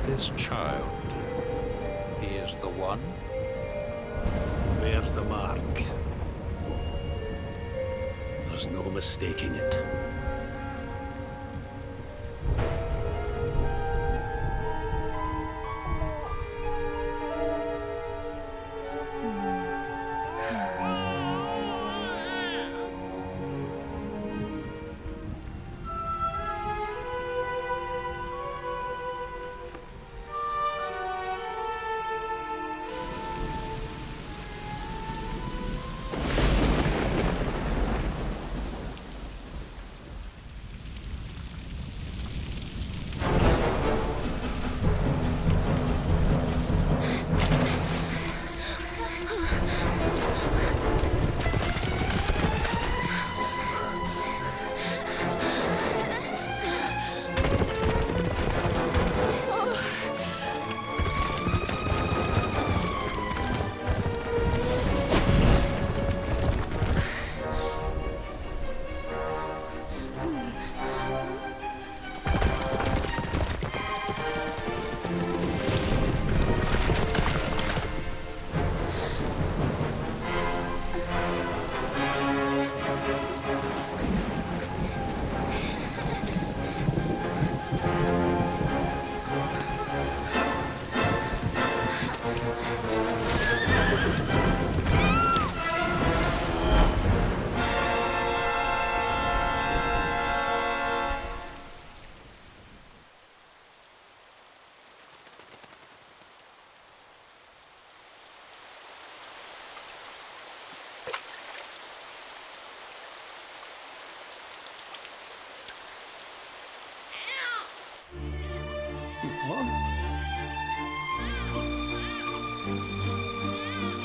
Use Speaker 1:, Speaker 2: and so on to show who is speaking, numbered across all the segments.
Speaker 1: This child, he is the one?
Speaker 2: There's the mark. There's no mistaking it.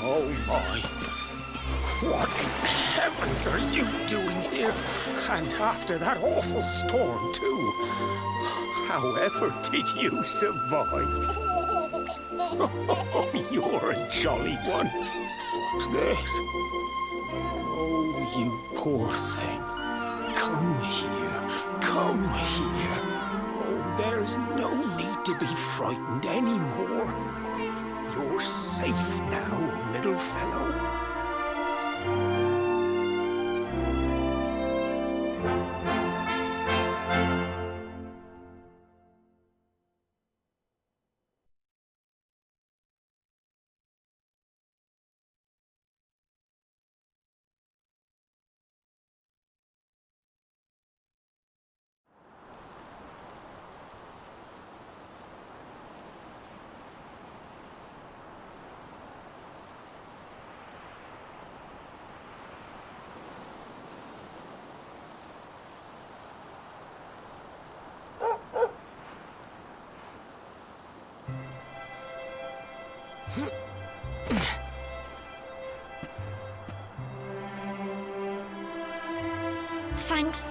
Speaker 3: Oh my. What in heavens are you doing here? And after that awful storm, too. However did you survive? Oh, you're a jolly one. What's this? Oh, you poor thing. Come here. Come here. Oh, there's no need to be frightened anymore. You're safe now, little fellow.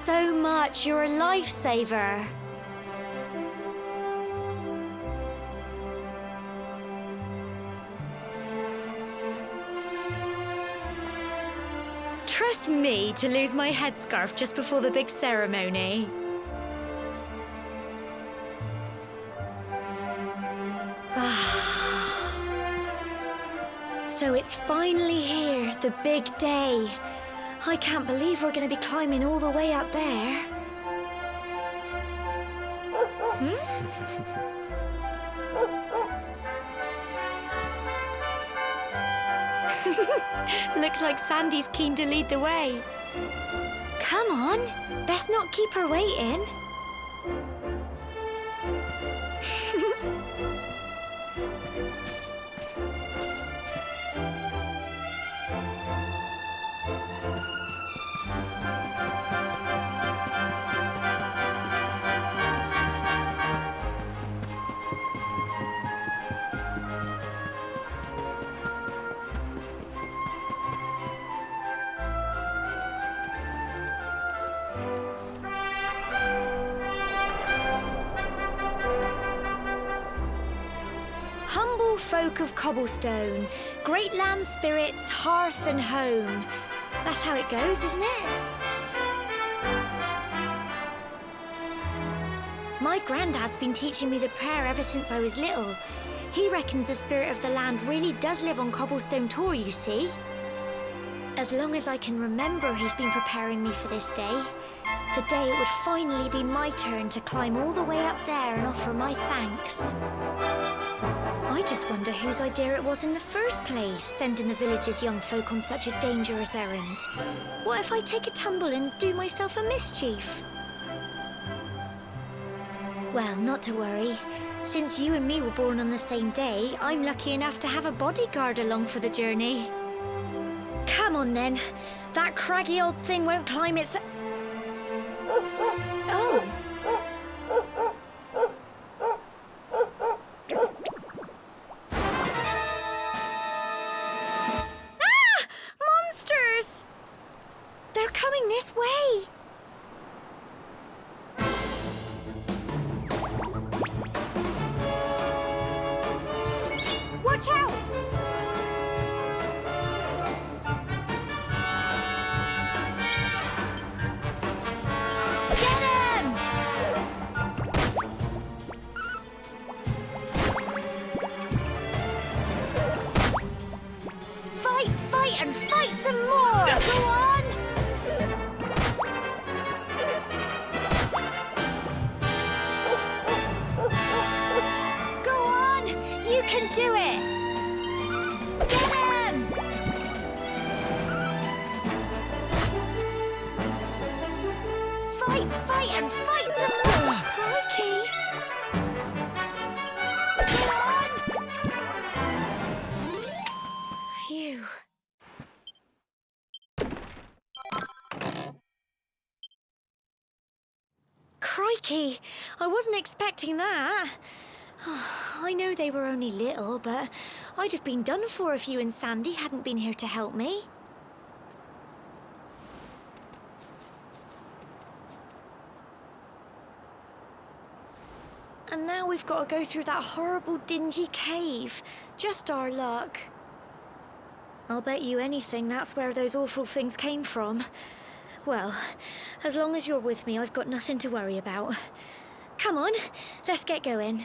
Speaker 4: so much. You're a lifesaver. Trust me to lose my headscarf just before the big ceremony. So it's finally here, the big day. I can't believe we're going to be climbing all the way up there. Looks like Sandy's keen to lead the way. Come on, best not keep her waiting. Humble folk of cobblestone, great land spirits, hearth and home. That's how it goes, isn't it? My granddad's been teaching me the prayer ever since I was little. He reckons the spirit of the land really does live on Cobblestone Tor, you see. As long as I can remember, he's been preparing me for this day. The day it would finally be my turn to climb all the way up there and offer my thanks. I just wonder whose idea it was in the first place, sending the village's young folk on such a dangerous errand. What if I take a tumble and do myself a mischief? Well, not to worry. Since you and me were born on the same day, I'm lucky enough to have a bodyguard along for the journey. Come on then. That craggy old thing won't climb its... Oh! Ah! Monsters! They're coming this way! Watch out! Get him! Fight, fight, and fight some more! Go on! Go on! You can do it! Get him! Fight, fight, and fight some more! Crikey! Go on! Phew. Crikey! I wasn't expecting that. I know they were only little, but I'd have been done for if you and Sandy hadn't been here to help me. And now we've got to go through that horrible, dingy cave. Just our luck. I'll bet you anything that's where those awful things came from. Well, as long as you're with me, I've got nothing to worry about. Come on, let's get going.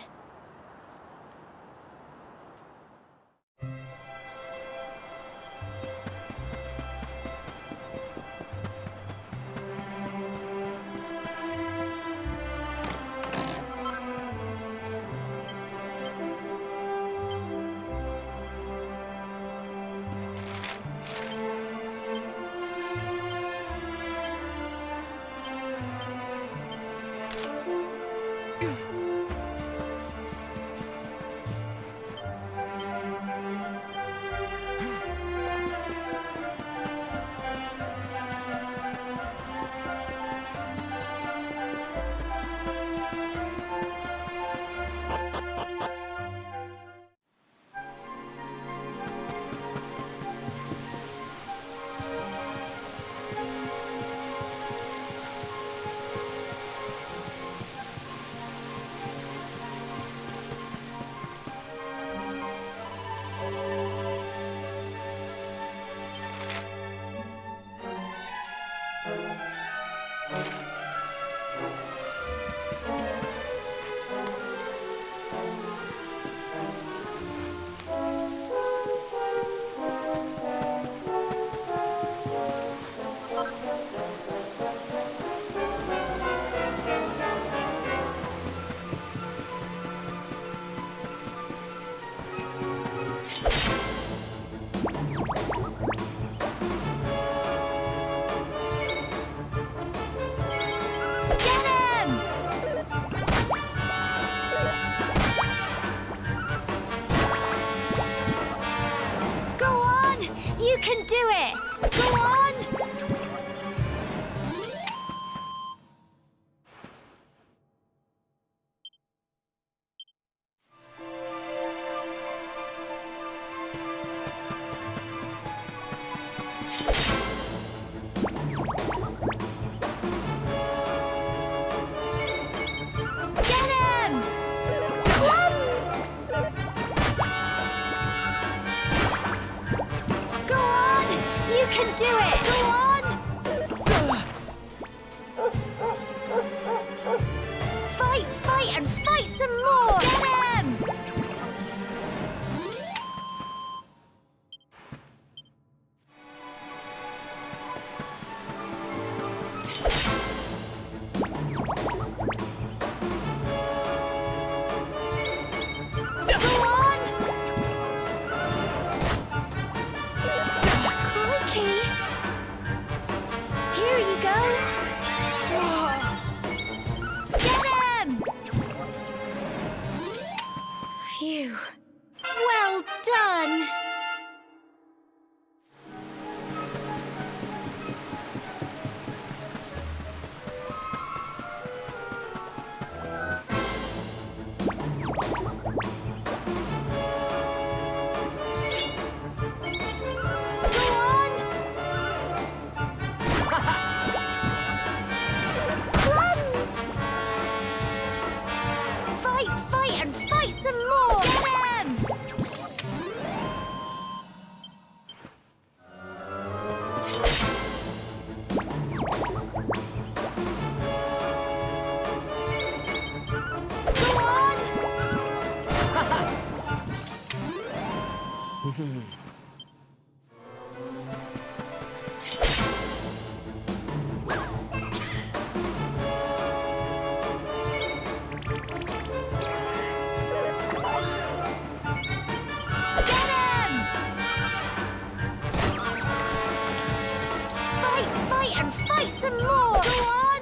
Speaker 4: And fight some more! Go on!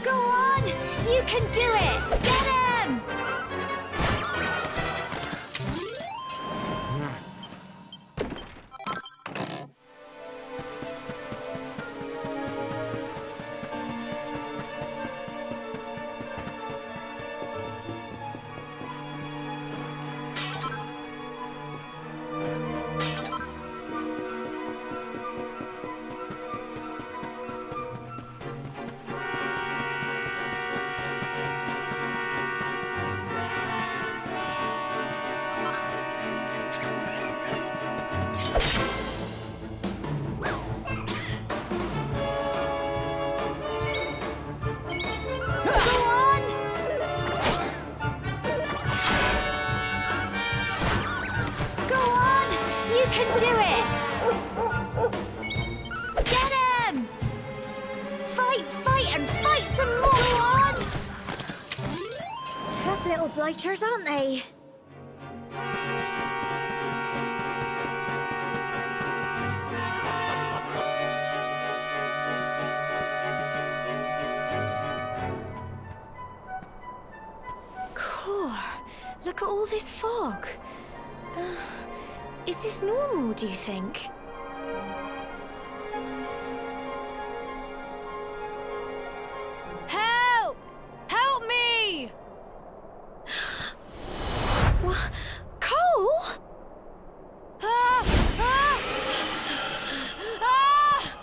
Speaker 4: Go on! You can do it! Get him! Little blighters, aren't they? Core, look at all this fog. Is this normal, do you think?
Speaker 5: Help! Help me!
Speaker 4: Cole?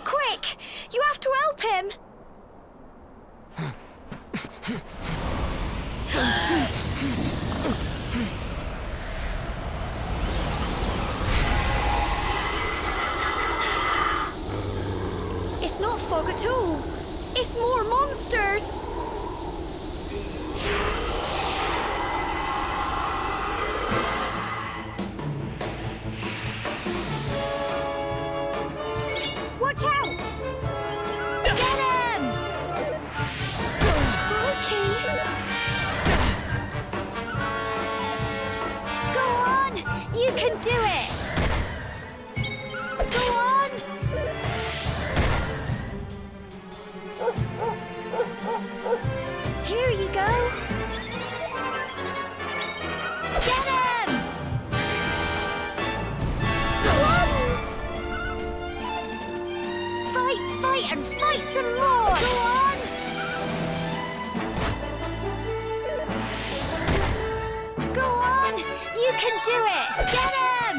Speaker 4: Quick! You have to help him! It's not fog at all. It's more monsters! Watch out! Get him! Crikey! Go on! You can do it! Go on! Here you go! Get him! Fight and fight some more! Go on! Go on! You can do it! Get him!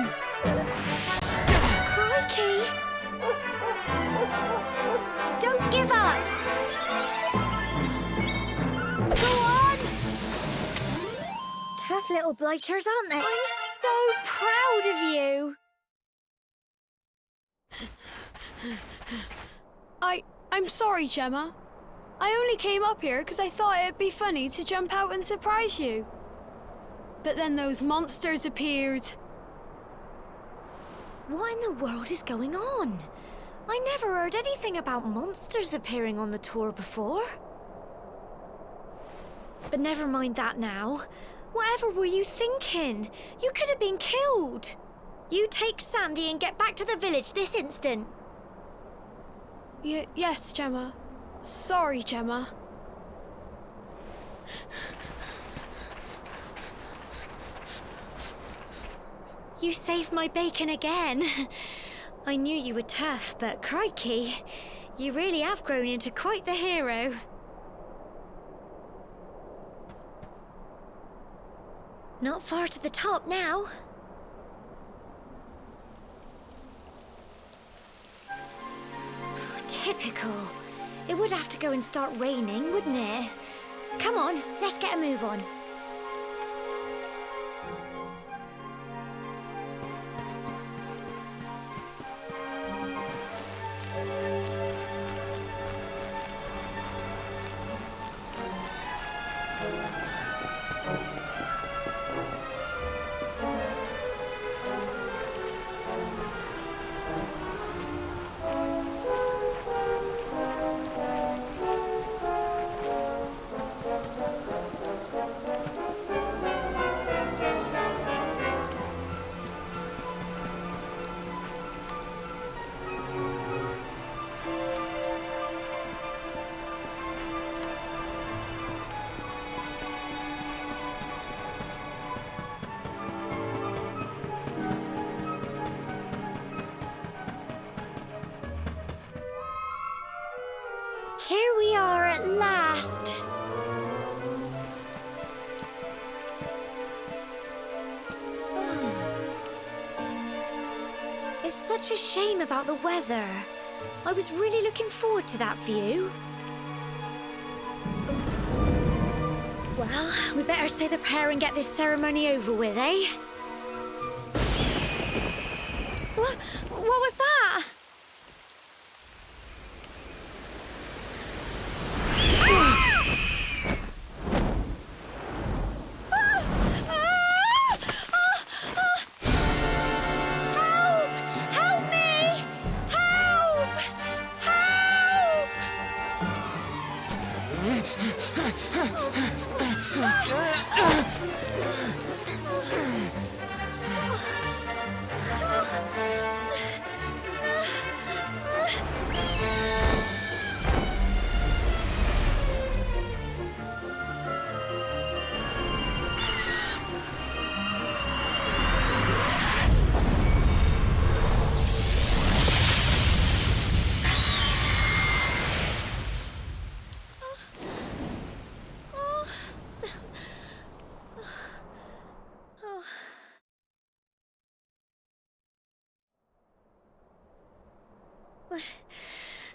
Speaker 4: Crikey! Don't give up! Go on! Tough little blighters, aren't they? I'm so proud of you!
Speaker 5: I'm sorry, Gemma. I only came up here because I thought it'd be funny to jump out and surprise you. But then those monsters appeared.
Speaker 4: What in the world is going on? I never heard anything about monsters appearing on the tour before. But never mind that now. Whatever were you thinking? You could have been killed. You take Sandy and get back to the village this instant.
Speaker 5: Yes, Gemma. Sorry, Gemma.
Speaker 4: You saved my bacon again. I knew you were tough, but crikey, you really have grown into quite the hero. Not far to the top now. Typical. It would have to go and start raining, wouldn't it? Come on, let's get a move on. at last. It's such a shame about the weather. I was really looking forward to that view. Well, we better say the prayer and get this ceremony over with, eh? What was that? Help me! Help!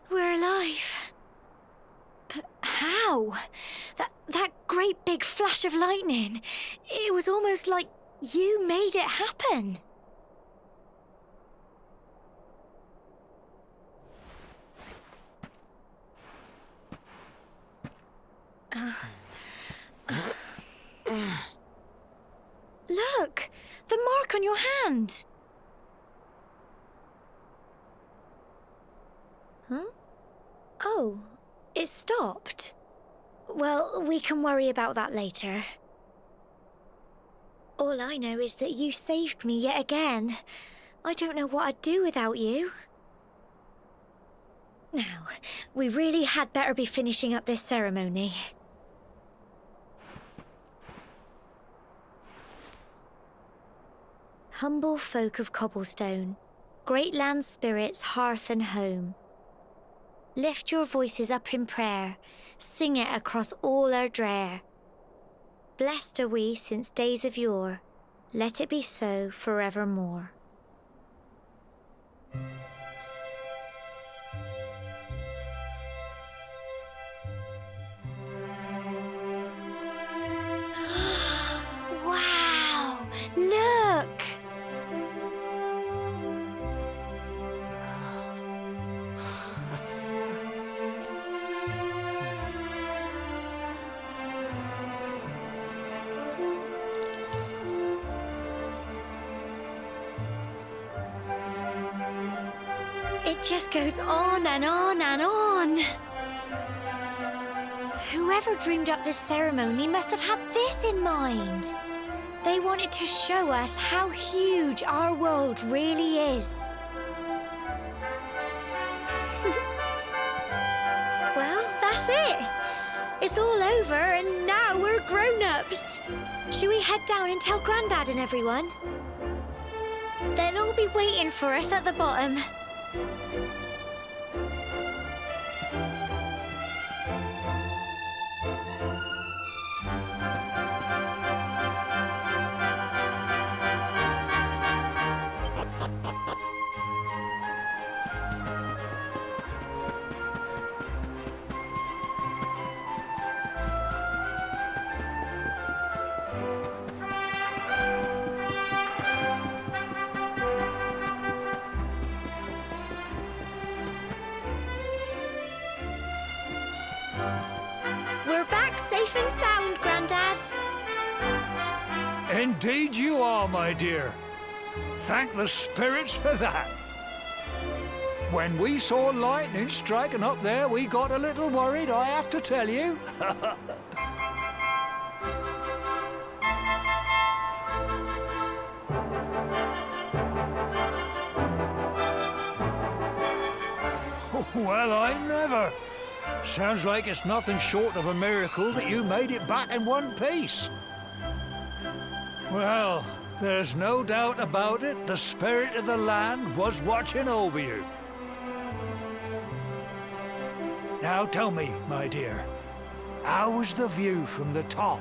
Speaker 4: We're alive. But how? That great big flash of lightning. It was almost like you made it happen. Look! The mark on your hand! Huh? Oh, it stopped. Well, we can worry about that later. All I know is that you saved me yet again. I don't know what I'd do without you. Now, we really had better be finishing up this ceremony. Humble folk of cobblestone, great land spirits, hearth and home. Lift your voices up in prayer, sing it across all our drear. Blessed are we since days of yore, let it be so forevermore. Wow! Look! It just goes on and on and on. Whoever dreamed up this ceremony must have had this in mind. They wanted to show us how huge our world really is. Well, that's it. It's all over and now we're grown-ups. Should we head down and tell Grandad and everyone? They'll all be waiting for us at the bottom. We're back safe and sound, Grandad.
Speaker 6: Indeed you are, my dear. Thank the spirits for that. When we saw lightning striking up there, we got a little worried, I have to tell you. Well, I never. Sounds like it's nothing short of a miracle that you made it back in one piece. Well, there's no doubt about it, the spirit of the land was watching over you. Now tell me, my dear, how was the view from the top?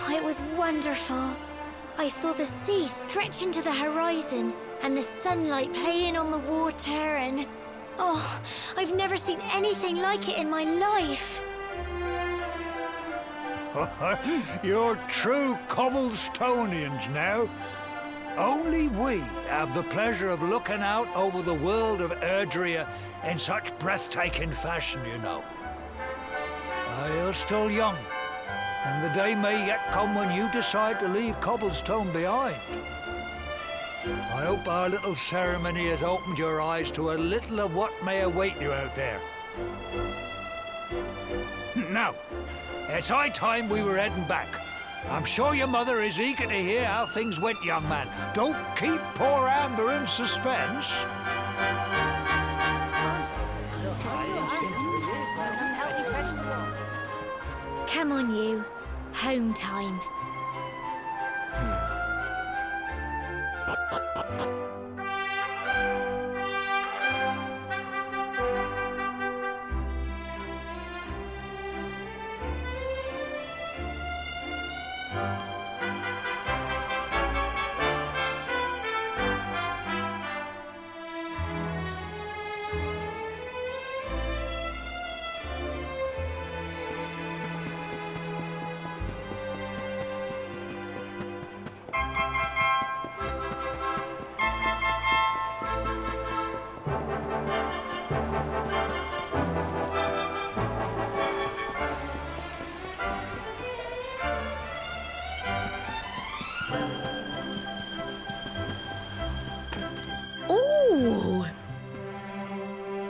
Speaker 4: It was wonderful. I saw the sea stretch into the horizon and the sunlight playing on the water and... Oh, I've never seen anything like it in my life.
Speaker 6: You're true Cobblestonians now. Only we have the pleasure of looking out over the world of Erdrea in such breathtaking fashion, you know. You're still young, and the day may yet come when you decide to leave Cobblestone behind. I hope our little ceremony has opened your eyes to a little of what may await you out there. Now, it's high time we were heading back. I'm sure your mother is eager to hear how things went, young man. Don't keep poor Amber in suspense.
Speaker 4: Come on, you. Home time.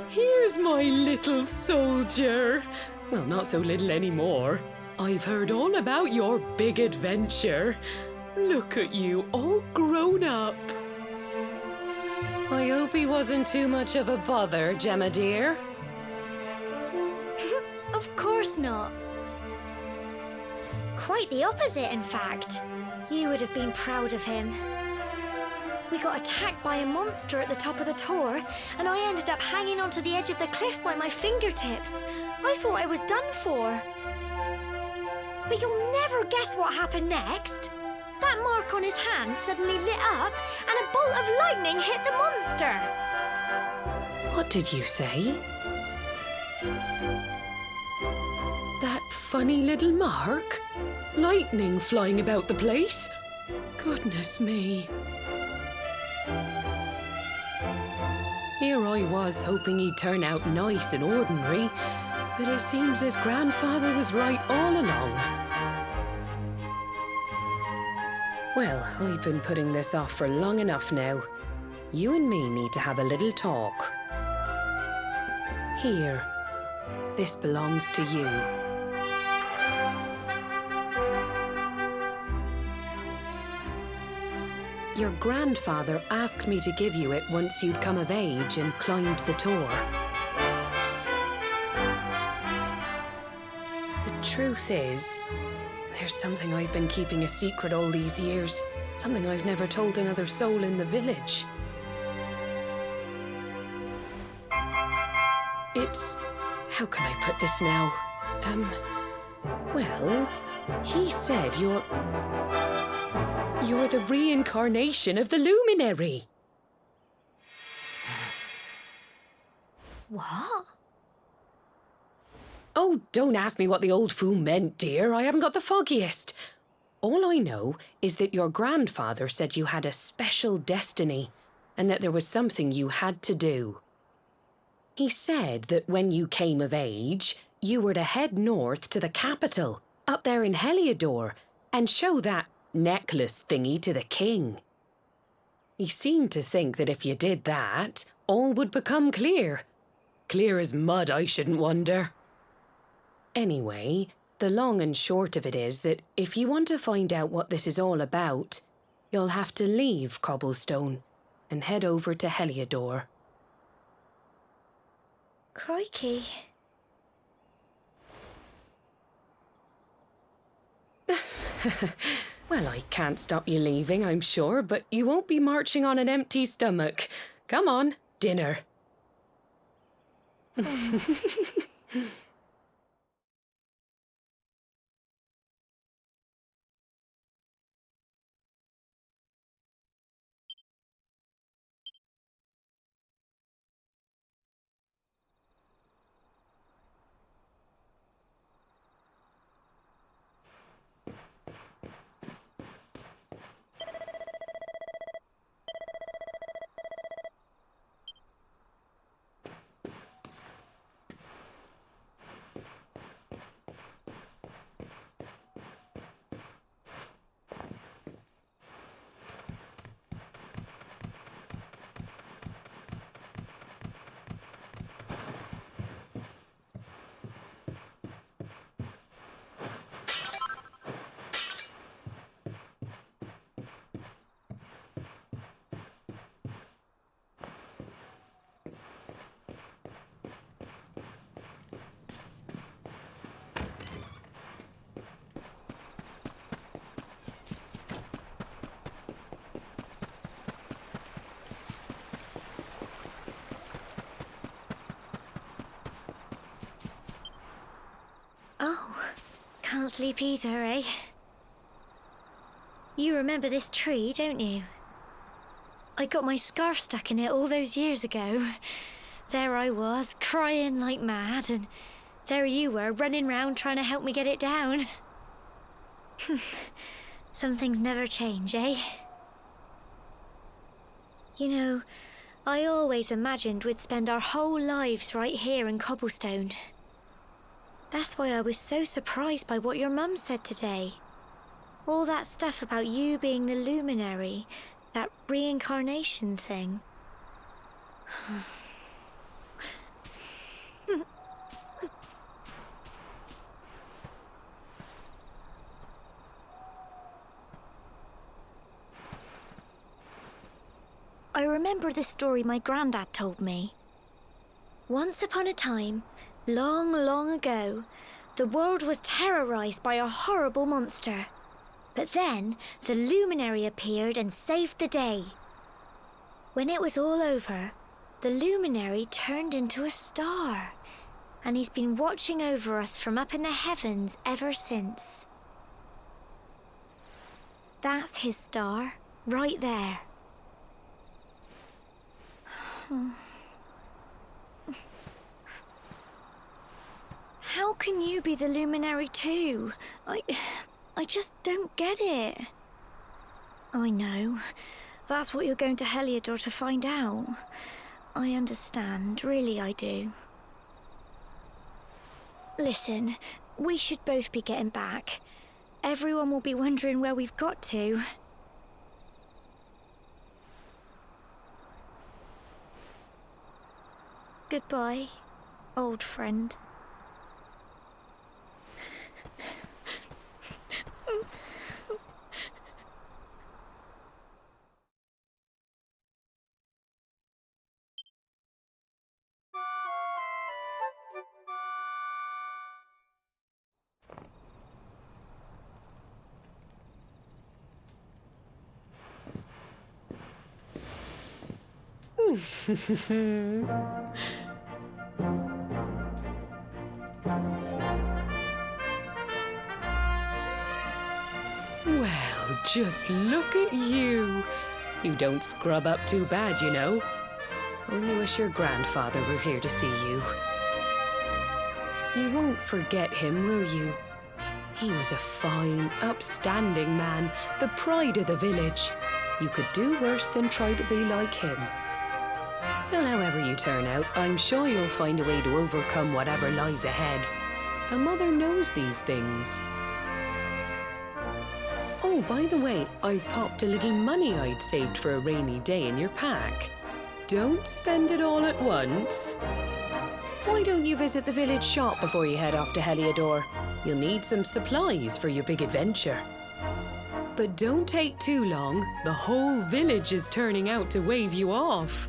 Speaker 7: Here's my little soldier. Well, not so little anymore. I've heard all about your big adventure. Look at you, all grown up. I hope he wasn't too much of a bother, Gemma dear.
Speaker 4: Of course not. Quite the opposite, in fact. You would have been proud of him. We got attacked by a monster at the top of the tor, and I ended up hanging onto the edge of the cliff by my fingertips. I thought I was done for. But you'll never guess what happened next. That mark on his hand suddenly lit up, and a bolt of lightning hit the monster.
Speaker 7: What did you say? That funny little mark? Lightning flying about the place? Goodness me. Here I was hoping he'd turn out nice and ordinary, but it seems his grandfather was right all along. Well, I've been putting this off for long enough now. You and me need to have a little talk. Here, this belongs to you. Your grandfather asked me to give you it once you'd come of age and climbed the tor. The truth is, there's something I've been keeping a secret all these years. Something I've never told another soul in the village. It's... how can I put this now? Well, he said you're the reincarnation of the luminary.
Speaker 4: What?
Speaker 7: Oh, don't ask me what the old fool meant, dear. I haven't got the foggiest. All I know is that your grandfather said you had a special destiny and that there was something you had to do. He said that when you came of age, you were to head north to the capital, up there in Heliodor, and show that necklace thingy to the king. He seemed to think that if you did that, all would become clear. Clear as mud, I shouldn't wonder. Anyway, the long and short of it is that if you want to find out what this is all about, you'll have to leave Cobblestone and head over to Heliodor.
Speaker 4: Crikey.
Speaker 7: Well, I can't stop you leaving, I'm sure, but you won't be marching on an empty stomach. Come on, dinner.
Speaker 4: Oh, can't sleep either, eh? You remember this tree, don't you? I got my scarf stuck in it all those years ago. There I was, crying like mad, and there you were, running round trying to help me get it down. Some things never change, eh? You know, I always imagined we'd spend our whole lives right here in Cobblestone. That's why I was so surprised by what your mum said today. All that stuff about you being the luminary, that reincarnation thing. I remember the story my granddad told me. Once upon a time, long, long ago, the world was terrorized by a horrible monster. But then, the luminary appeared and saved the day. When it was all over, the luminary turned into a star, and he's been watching over us from up in the heavens ever since. That's his star, right there. How can you be the luminary too? I just don't get it. I know. That's what you're going to Heliodor to find out. I understand, really I do. Listen, we should both be getting back. Everyone will be wondering where we've got to. Goodbye, old friend.
Speaker 7: Well, just look at you. You don't scrub up too bad, you know. Only wish your grandfather were here to see you. You won't forget him, will you? He was a fine, upstanding man, the pride of the village. You could do worse than try to be like him. Well, however you turn out, I'm sure you'll find a way to overcome whatever lies ahead. A mother knows these things. Oh, by the way, I've popped a little money I'd saved for a rainy day in your pack. Don't spend it all at once. Why don't you visit the village shop before you head off to Heliodor? You'll need some supplies for your big adventure. But don't take too long. The whole village is turning out to wave you off.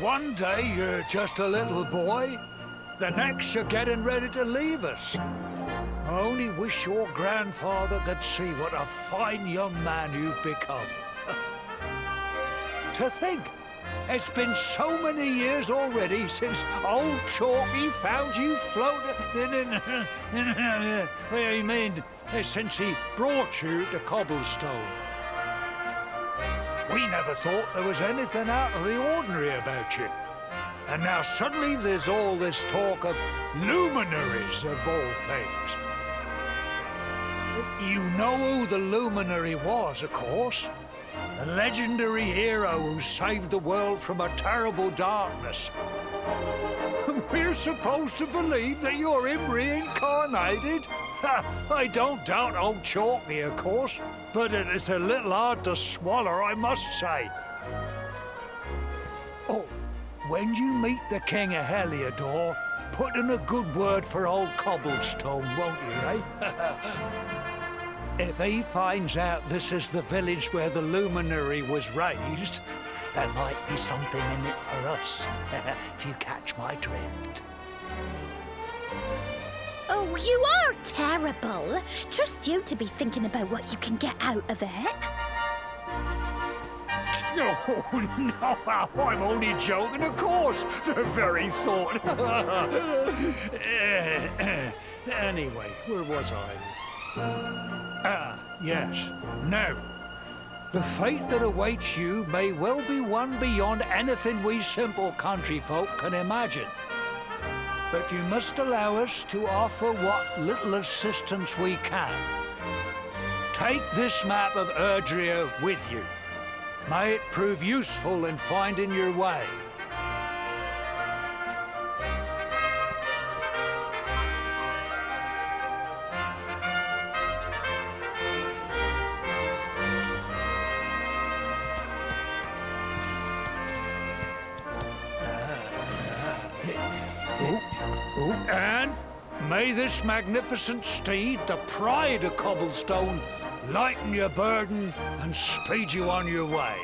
Speaker 6: One day you're just a little boy, the next you're getting ready to leave us. I only wish your grandfather could see what a fine young man you've become. To think, it's been so many years already since old Chalky found you floating I mean, since he brought you to Cobblestone. We never thought there was anything out of the ordinary about you. And now suddenly there's all this talk of luminaries of all things. You know who the luminary was, of course. A legendary hero who saved the world from a terrible darkness. We're supposed to believe that you're him reincarnated? I don't doubt old Chalky, of course, but it is a little hard to swallow, I must say. Oh, when you meet the King of Heliodor, put in a good word for old Cobblestone, won't you, eh? If he finds out this is the village where the luminary was raised, there might be something in it for us, if you catch my drift.
Speaker 8: Oh, you are terrible. Trust you to be thinking about what you can get out of it.
Speaker 6: Oh, no, I'm only joking, of course. The very thought. Anyway, where was I? Yes. Now, the fate that awaits you may well be one beyond anything we simple country folk can imagine. But you must allow us to offer what little assistance we can. Take this map of Erdrea with you. May it prove useful in finding your way. And may this magnificent steed, the pride of Cobblestone, lighten your burden and speed you on your way.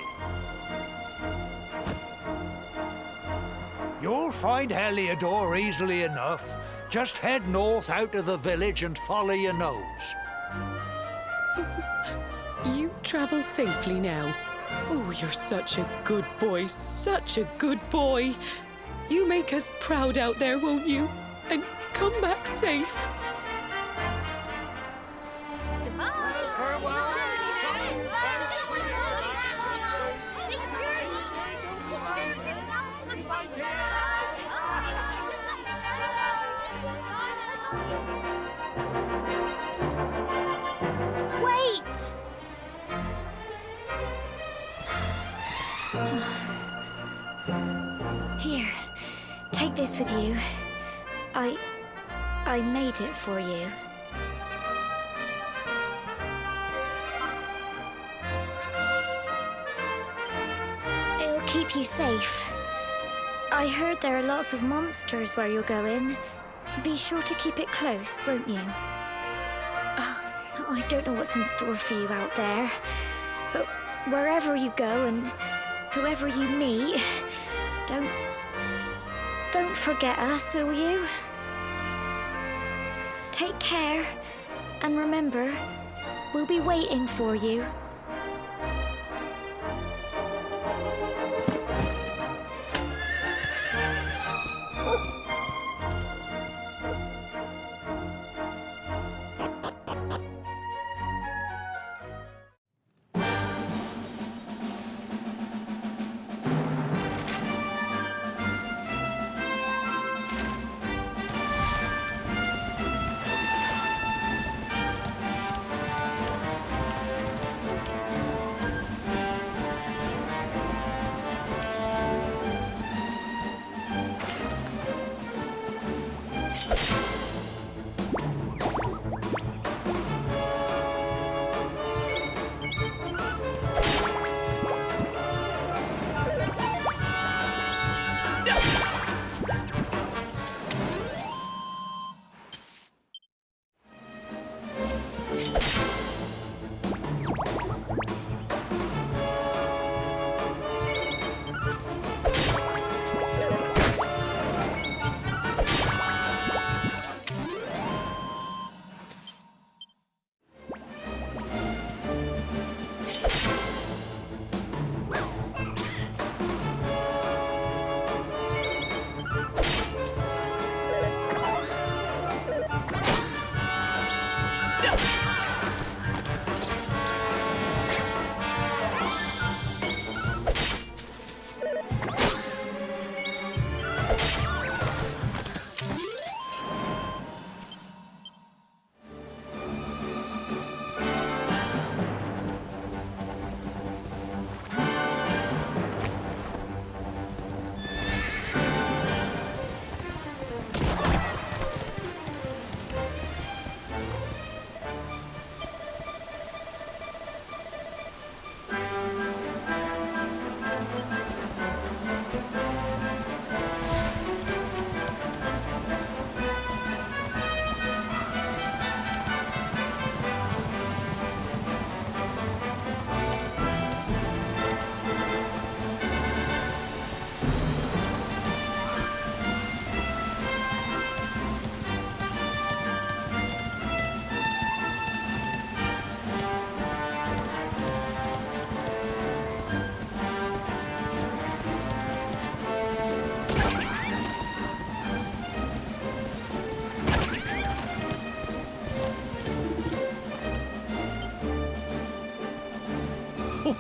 Speaker 6: You'll find Heliodor easily enough. Just head north out of the village and follow your nose.
Speaker 7: You travel safely now. Oh, you're such a good boy, such a good boy. You make us proud out there, won't you? And come back safe.
Speaker 4: Wait! Here, take this with you. I made it for you. It'll keep you safe. I heard there are lots of monsters where you're going. Be sure to keep it close, won't you? Oh, I don't know what's in store for you out there, but wherever you go and whoever you meet, don't forget us, will you? Take care, and remember, we'll be waiting for you.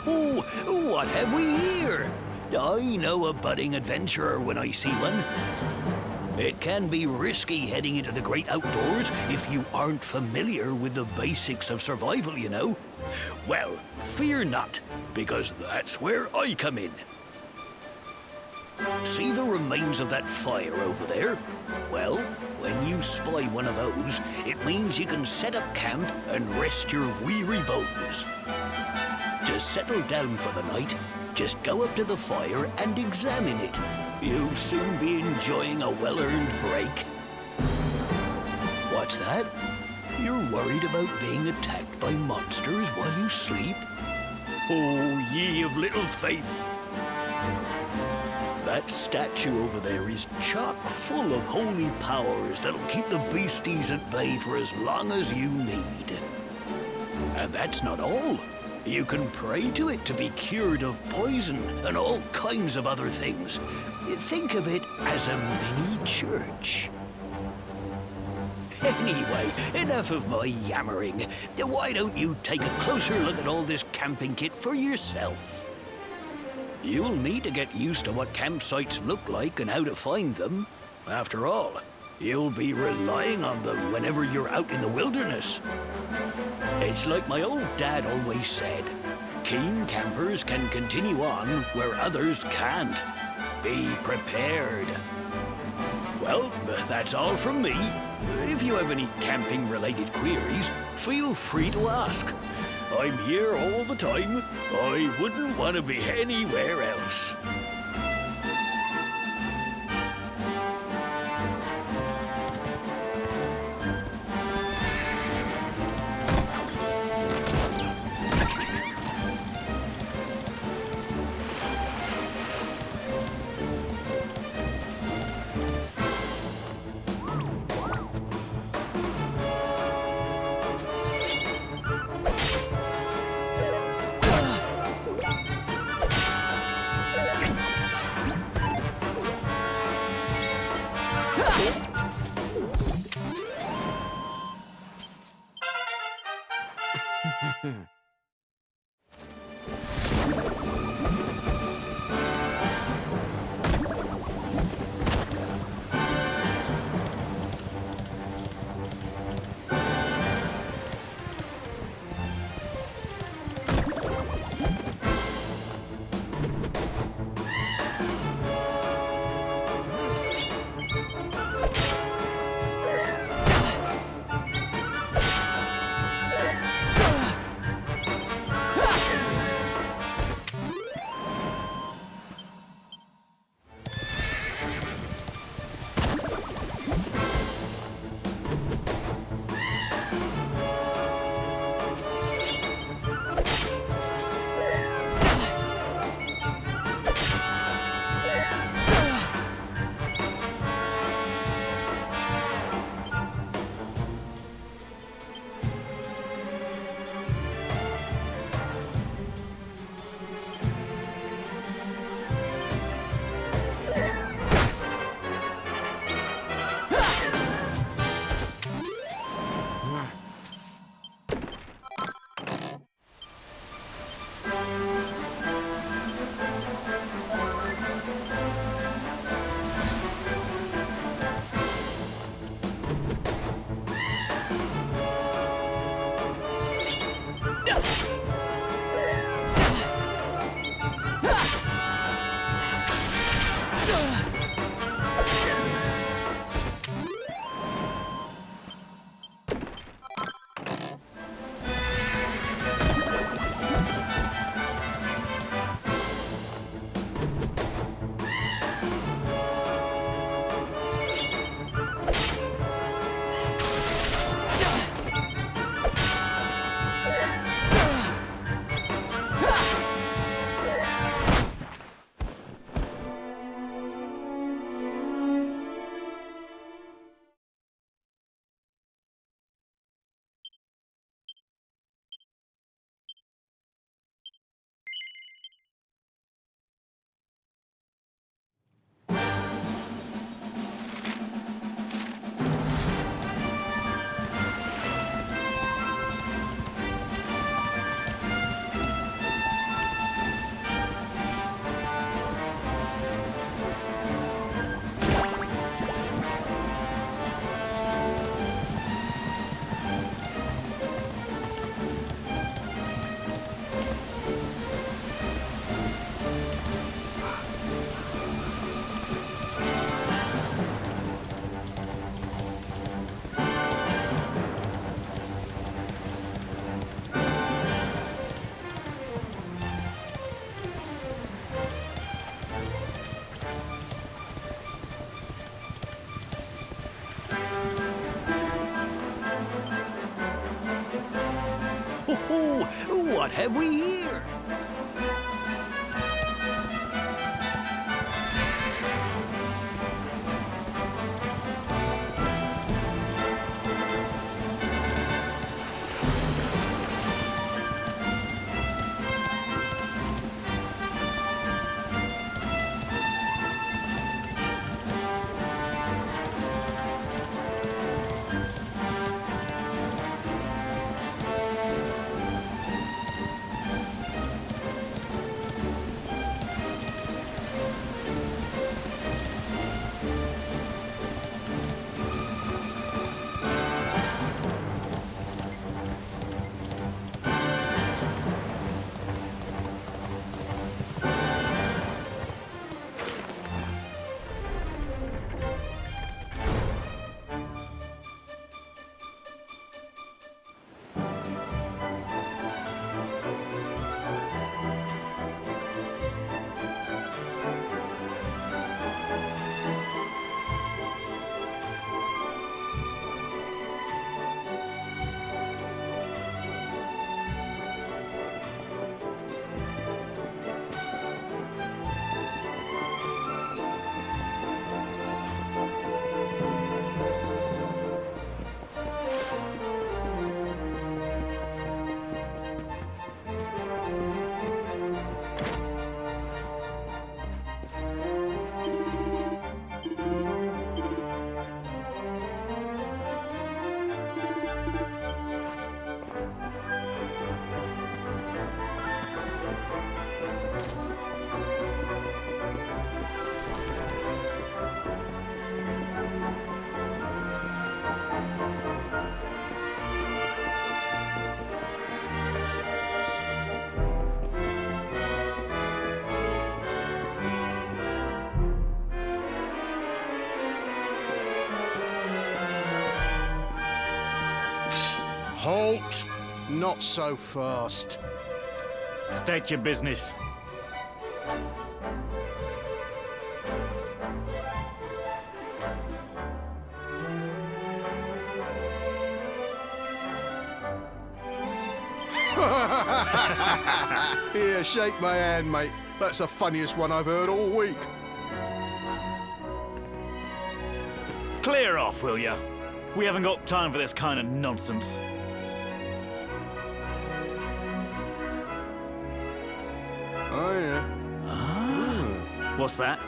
Speaker 2: What have we here? I know a budding adventurer when I see one. It can be risky heading into the great outdoors if you aren't familiar with the basics of survival, you know. Well, fear not, because that's where I come in. See the remains of that fire over there? Well, when you spy one of those, it means you can set up camp and rest your weary bones. To settle down for the night, just go up to the fire and examine it. You'll soon be enjoying a well-earned break. What's that? You're worried about being attacked by monsters while you sleep? Oh, ye of little faith! That statue over there is chock full of holy powers that'll keep the beasties at bay for as long as you need. And that's not all. You can pray to it to be cured of poison and all kinds of other things. Think of it as a mini church. Anyway, enough of my yammering. Why don't you take a closer look at all this camping kit for yourself? You'll need to get used to what campsites look like and how to find them. After all, you'll be relying on them whenever you're out in the wilderness. It's like my old dad always said, keen campers can continue on where others can't. Be prepared. Well, that's all from me. If you have any camping-related queries, feel free to ask. I'm here all the time. I wouldn't want to be anywhere else. What have we here?
Speaker 9: Halt! Not so fast.
Speaker 10: State your business.
Speaker 9: Here, shake my hand, mate. That's the funniest one I've heard all week.
Speaker 10: Clear off, will ya? We haven't got time for this kind of nonsense.
Speaker 9: Oh, yeah.
Speaker 10: What's that?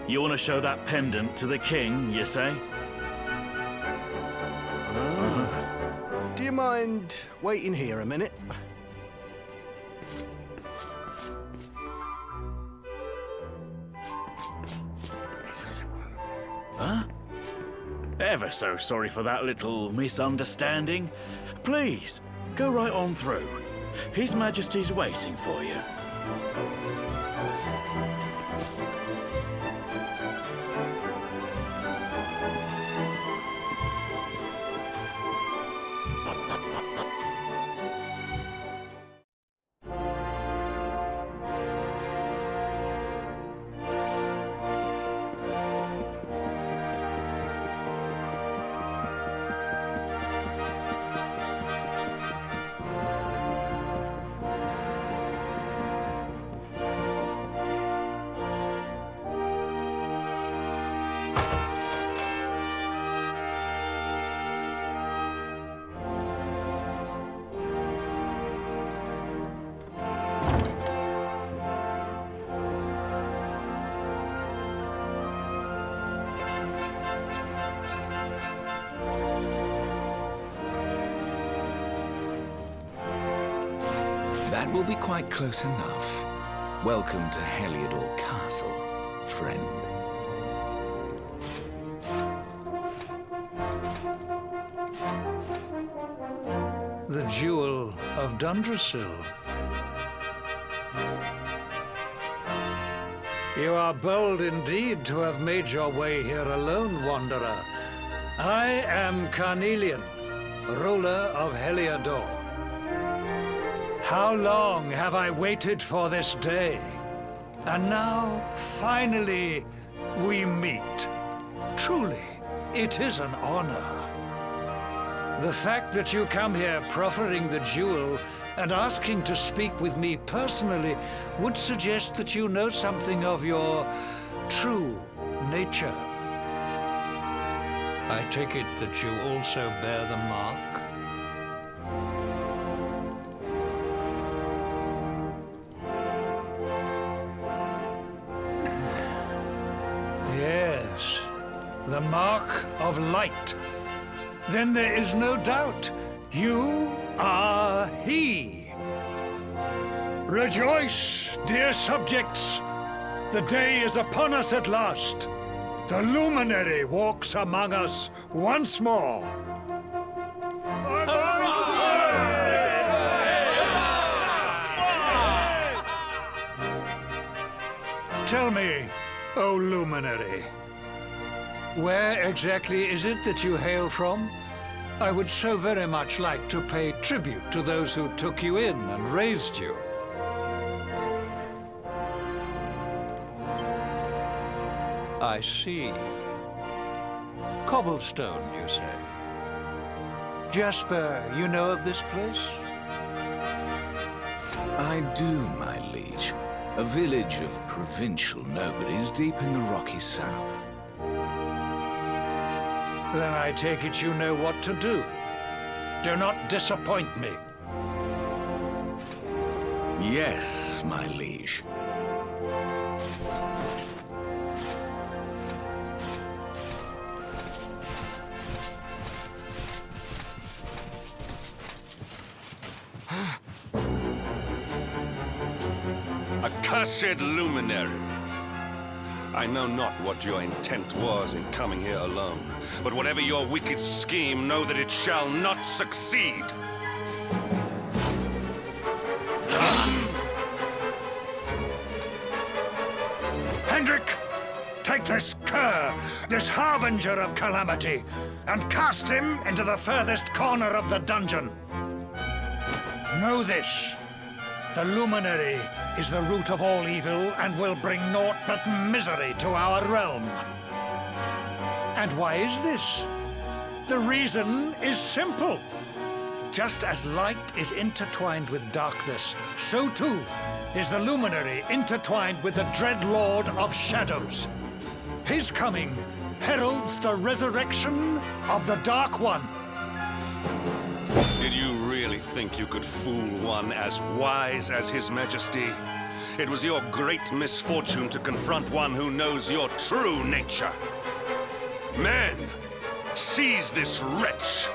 Speaker 10: You want to show that pendant to the king, you say?
Speaker 9: Do you mind waiting here a minute?
Speaker 10: Huh? Ever so sorry for that little misunderstanding. Please, go right on through. His Majesty's waiting for you.
Speaker 11: That will be quite close enough. Welcome to Heliodor Castle, friend.
Speaker 6: The Jewel of Dundrasil. You are bold indeed to have made your way here alone, Wanderer. I am Carnelian, ruler of Heliodor. How long have I waited for this day? And now, finally, we meet. Truly, it is an honor. The fact that you come here proffering the jewel and asking to speak with me personally would suggest that you know something of your true nature.
Speaker 1: I take it that you also bear the mark?
Speaker 6: Yes, the mark of light. Then there is no doubt. You are he. Rejoice, dear subjects. The day is upon us at last. The luminary walks among us once more. Tell me, O luminary, where exactly is it that you hail from? I would so very much like to pay tribute to those who took you in and raised you.
Speaker 1: I see. Cobblestone, you say?
Speaker 6: Jasper, you know of this place?
Speaker 11: I do, my liege. A village of provincial nobodies deep in the rocky south.
Speaker 6: Then I take it you know what to do. Do not disappoint me.
Speaker 11: Yes, my liege.
Speaker 12: Accursed luminary! I know not what your intent was in coming here alone, but whatever your wicked scheme, know that it shall not succeed!
Speaker 6: Hendrik, take this cur, this harbinger of calamity, and cast him into the furthest corner of the dungeon. Know this. The luminary is the root of all evil and will bring naught but misery to our realm. And why is this? The reason is simple. Just as light is intertwined with darkness, so too is the luminary intertwined with the dread Lord of Shadows. His coming heralds the resurrection of the Dark One.
Speaker 12: Did you really think you could fool one as wise as His Majesty? It was your great misfortune to confront one who knows your true nature. Men, seize this wretch!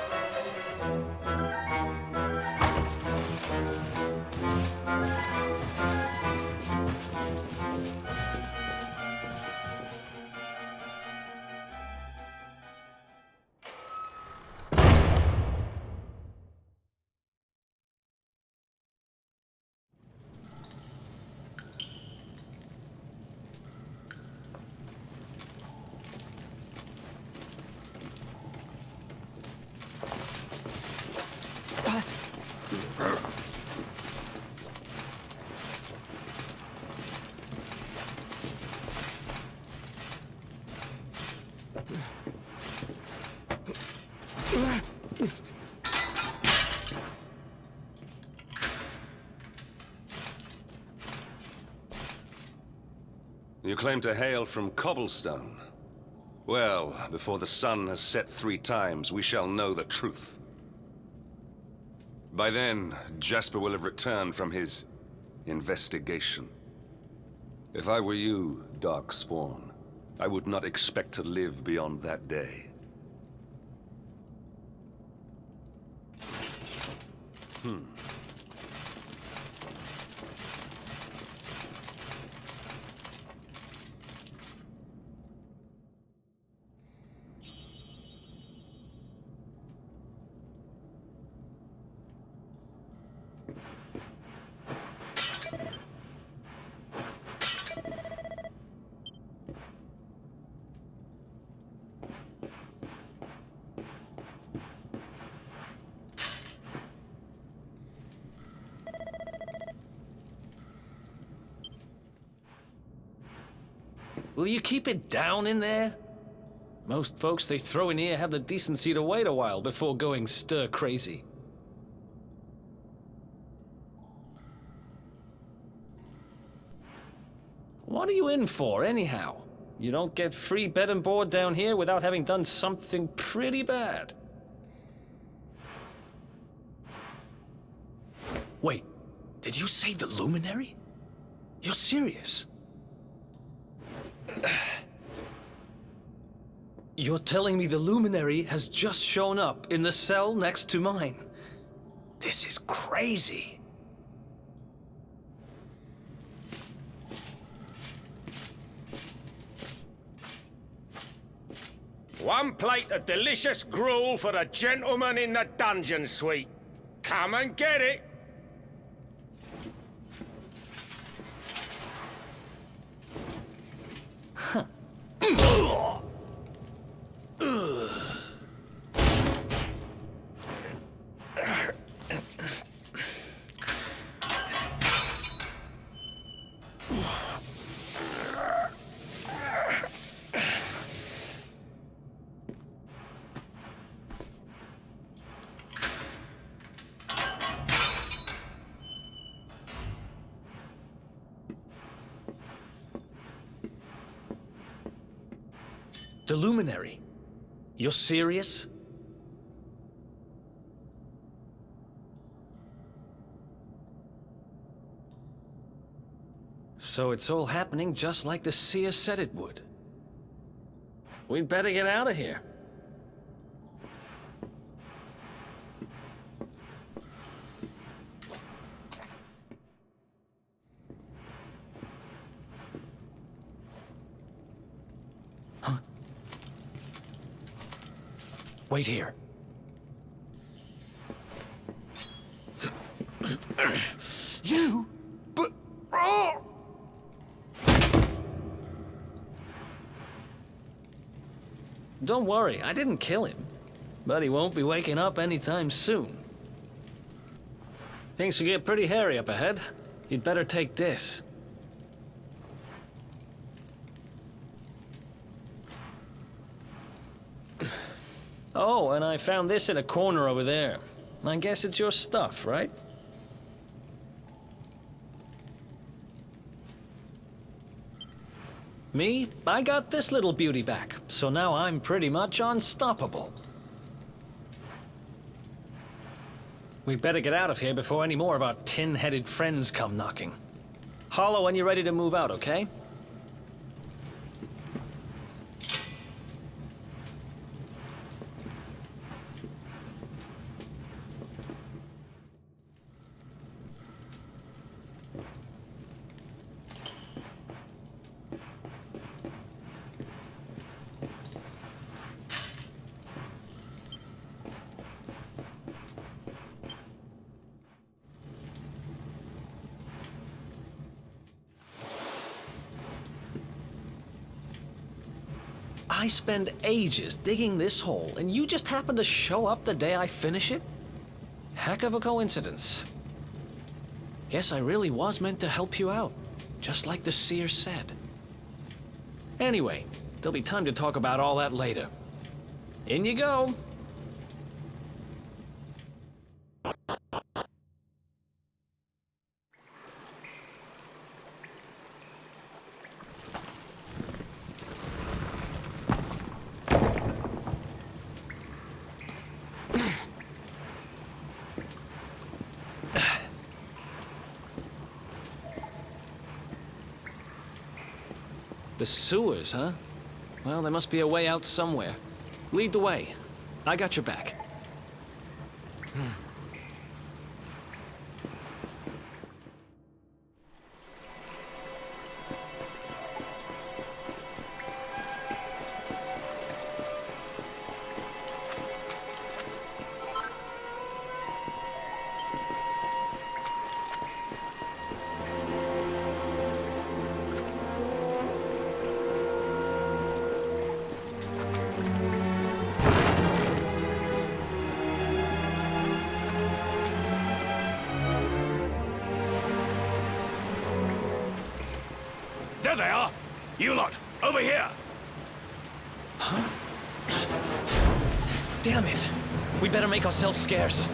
Speaker 12: You claim to hail from Cobblestone. Well, before the sun has set 3 times, we shall know the truth. By then, Jasper will have returned from his investigation. If I were you, Darkspawn, I would not expect to live beyond that day.
Speaker 13: Will you keep it down in there? Most folks they throw in here have the decency to wait a while before going stir crazy. What are you in for, anyhow? You don't get free bed and board down here without having done something pretty bad. Wait, did you say the Luminary? You're serious? You're telling me the Luminary has just shown up in the cell next to mine? This is crazy.
Speaker 3: One plate of delicious gruel for the gentleman in the dungeon suite. Come and get it.
Speaker 13: The Luminary? You're serious? So it's all happening just like the seer said it would. We'd better get out of here. Wait here.
Speaker 3: You? But... Oh!
Speaker 13: Don't worry, I didn't kill him. But he won't be waking up anytime soon. Things will get pretty hairy up ahead. You'd better take this. Oh, and I found this in a corner over there. I guess it's your stuff, right? Me? I got this little beauty back, so now I'm pretty much unstoppable. We better get out of here before any more of our tin-headed friends come knocking. Holler when you're ready to move out, okay? I spend ages digging this hole, and you just happen to show up the day I finish it? Heck of a coincidence. Guess I really was meant to help you out, just like the seer said. Anyway, there'll be time to talk about all that later. In you go. The sewers, huh? Well, there must be a way out somewhere. Lead the way. I got your back.
Speaker 2: There they are! You lot, over here!
Speaker 13: Huh? Damn it! We better make ourselves scarce.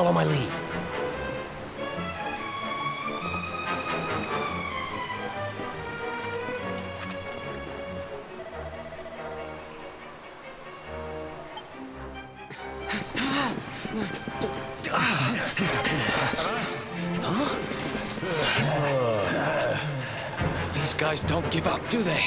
Speaker 13: follow my lead. These guys don't give up, do they?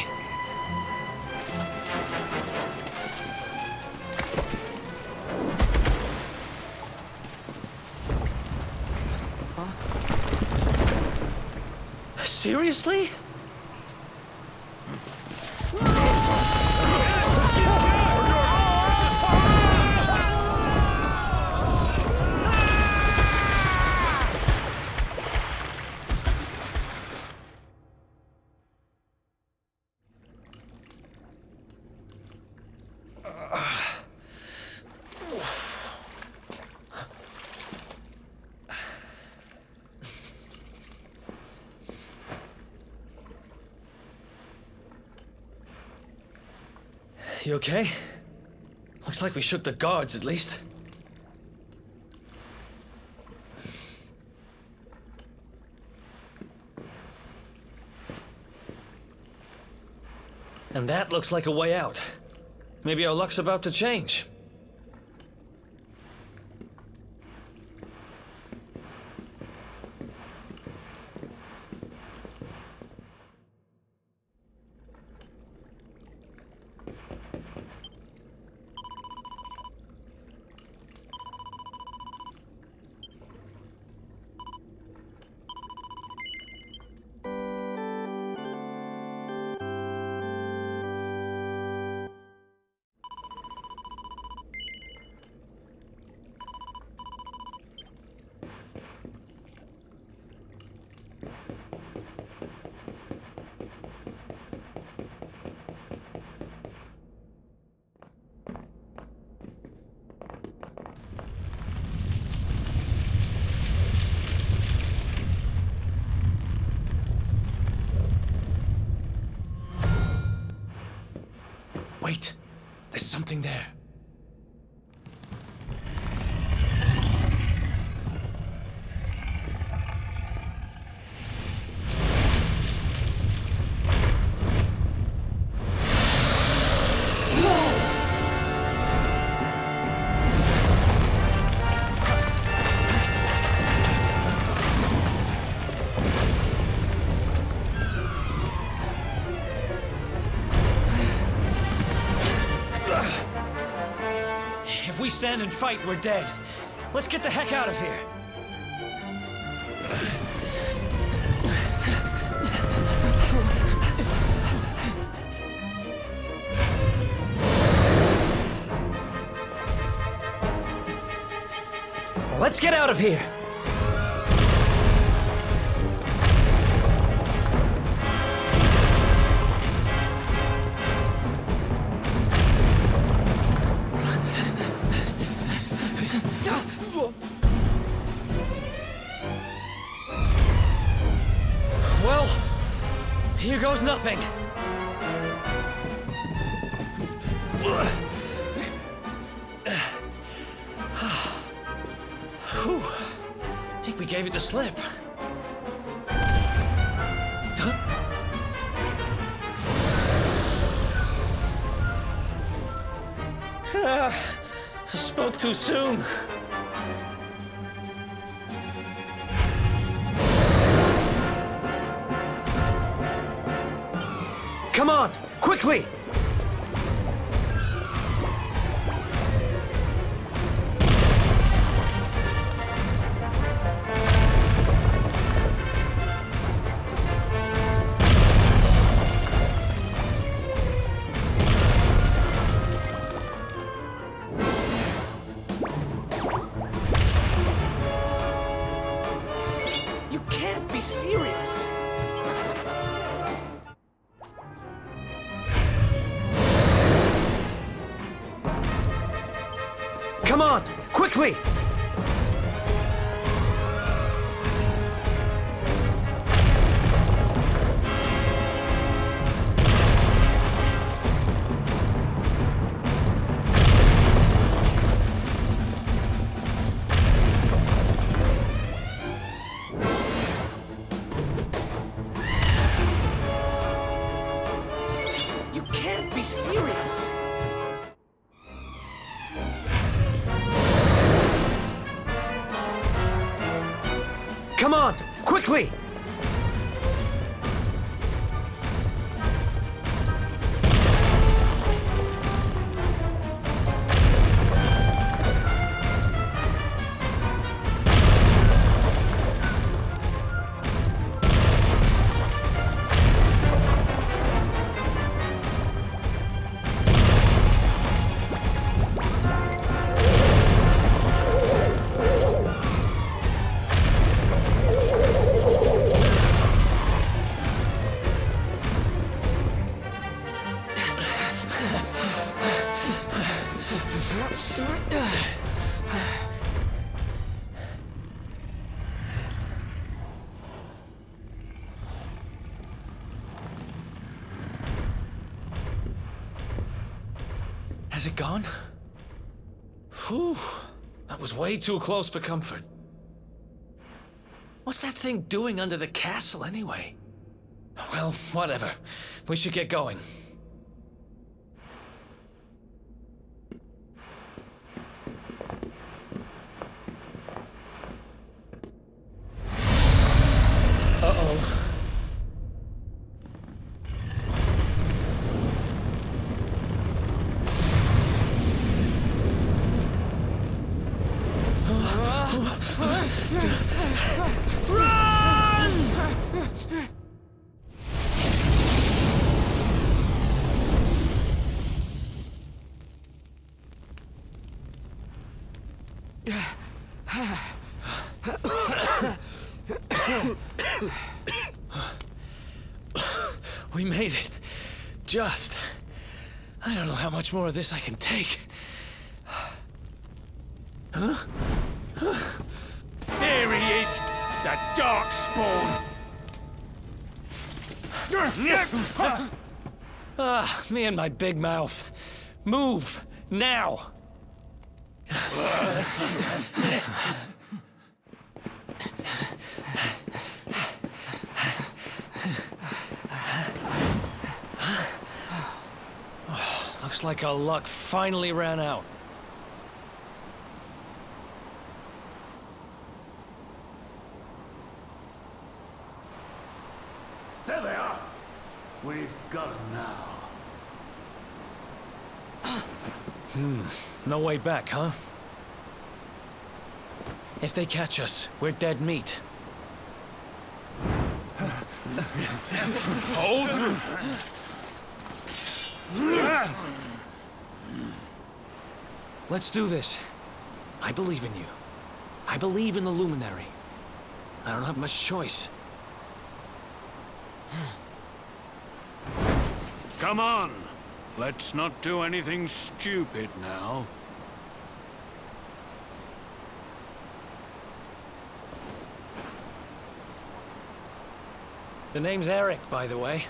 Speaker 13: Seriously? You okay? Looks like we shook the guards, at least. And that looks like a way out. Maybe our luck's about to change. Wait, there's something there. If we stand and fight, we're dead. Let's get the heck out of here. Let's get out of here. Well, here goes nothing. Whew. I think we gave it the slip. Spoke too soon. Come on, quickly! You can't be serious. Come on, quickly! serious?
Speaker 14: Come on, quickly!
Speaker 13: Has it gone? Whew. That was way too close for comfort. What's that thing doing under the castle, anyway? Well, whatever. We should get going. Uh-oh. We made it. Just. I don't know how much more of this I can take. Huh?
Speaker 3: There he is! The Darkspawn!
Speaker 13: Ah, me and my big mouth. Move, now! Looks like our luck finally ran out.
Speaker 3: There they are! We've got him now.
Speaker 13: No way back, huh? If they catch us, we're dead meat.
Speaker 12: Hold!
Speaker 13: Let's do this. I believe in you. I believe in the Luminary. I don't have much choice.
Speaker 2: Come on. Let's not do anything stupid now.
Speaker 13: The name's Eric, by the way.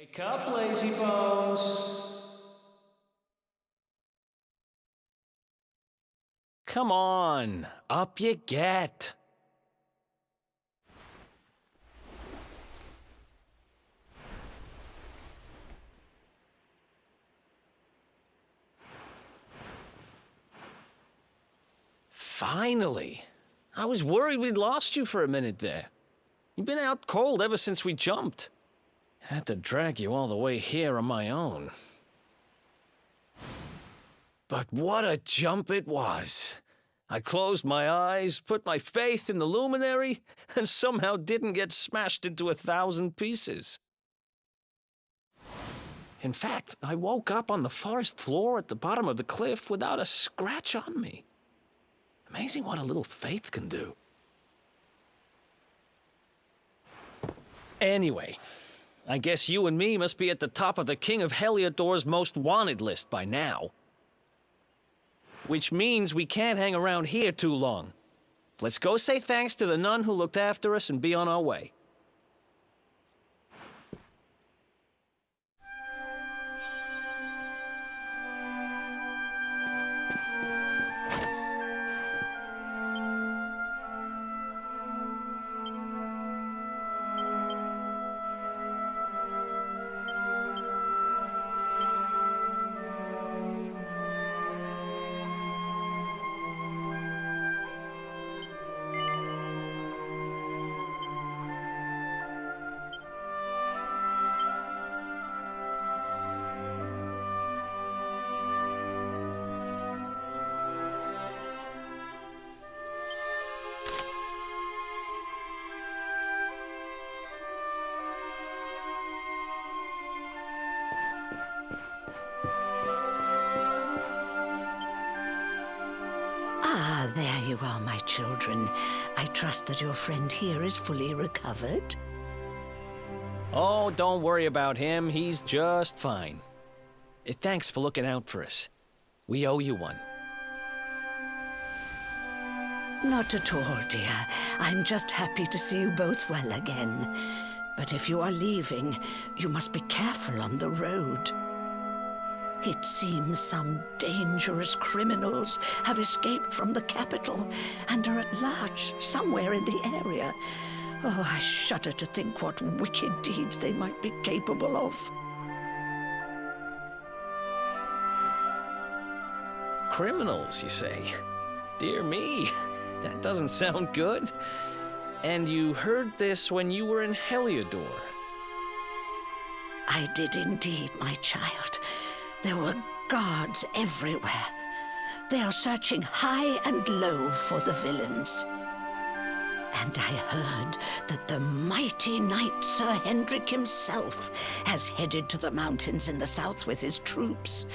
Speaker 13: Wake up, lazy bones. Come on, up you get. Finally. I was worried we'd lost you for a minute there. You've been out cold ever since we jumped. Had to drag you all the way here on my own. But what a jump it was. I closed my eyes, put my faith in the luminary, and somehow didn't get smashed into 1,000 pieces. In fact, I woke up on the forest floor at the bottom of the cliff without a scratch on me. Amazing what a little faith can do. Anyway, I guess you and me must be at the top of the King of Heliodor's most wanted list by now. Which means we can't hang around here too long. Let's go say thanks to the nun who looked after us and be on our way.
Speaker 15: Ah, there you are, my children. I trust that your friend here is fully recovered.
Speaker 13: Oh, don't worry about him. He's just fine. Thanks for looking out for us. We owe you one.
Speaker 15: Not at all, dear. I'm just happy to see you both well again. But if you are leaving, you must be careful on the road. It seems some dangerous criminals have escaped from the capital and are at large somewhere in the area. Oh, I shudder to think what wicked deeds they might be capable of.
Speaker 13: Criminals, you say? Dear me, that doesn't sound good. And you heard this when you were in Heliodor?
Speaker 15: I did indeed, my child. There were guards everywhere. They are searching high and low for the villains. And I heard that the mighty knight Sir Hendrik himself has headed to the mountains in the south with his troops.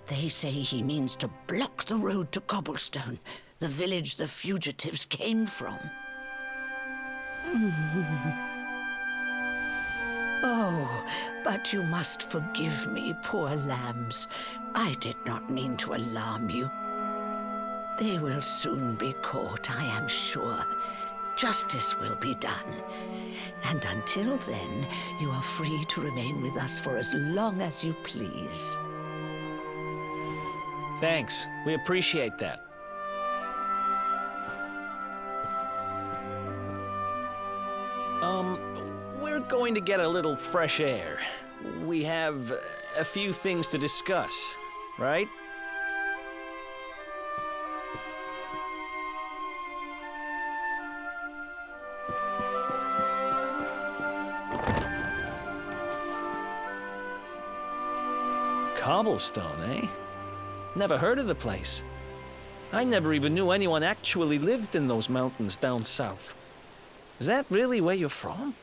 Speaker 15: They say he means to block the road to Cobblestone, the village the fugitives came from. Oh, but you must forgive me, poor lambs. I did not mean to alarm you. They will soon be caught, I am sure. Justice will be done. And until then, you are free to remain with us for as long as you please.
Speaker 13: Thanks. We appreciate that. We're going to get a little fresh air. We have a few things to discuss, right? Cobblestone, eh? Never heard of the place. I never even knew anyone actually lived in those mountains down south. Is that really where you're from?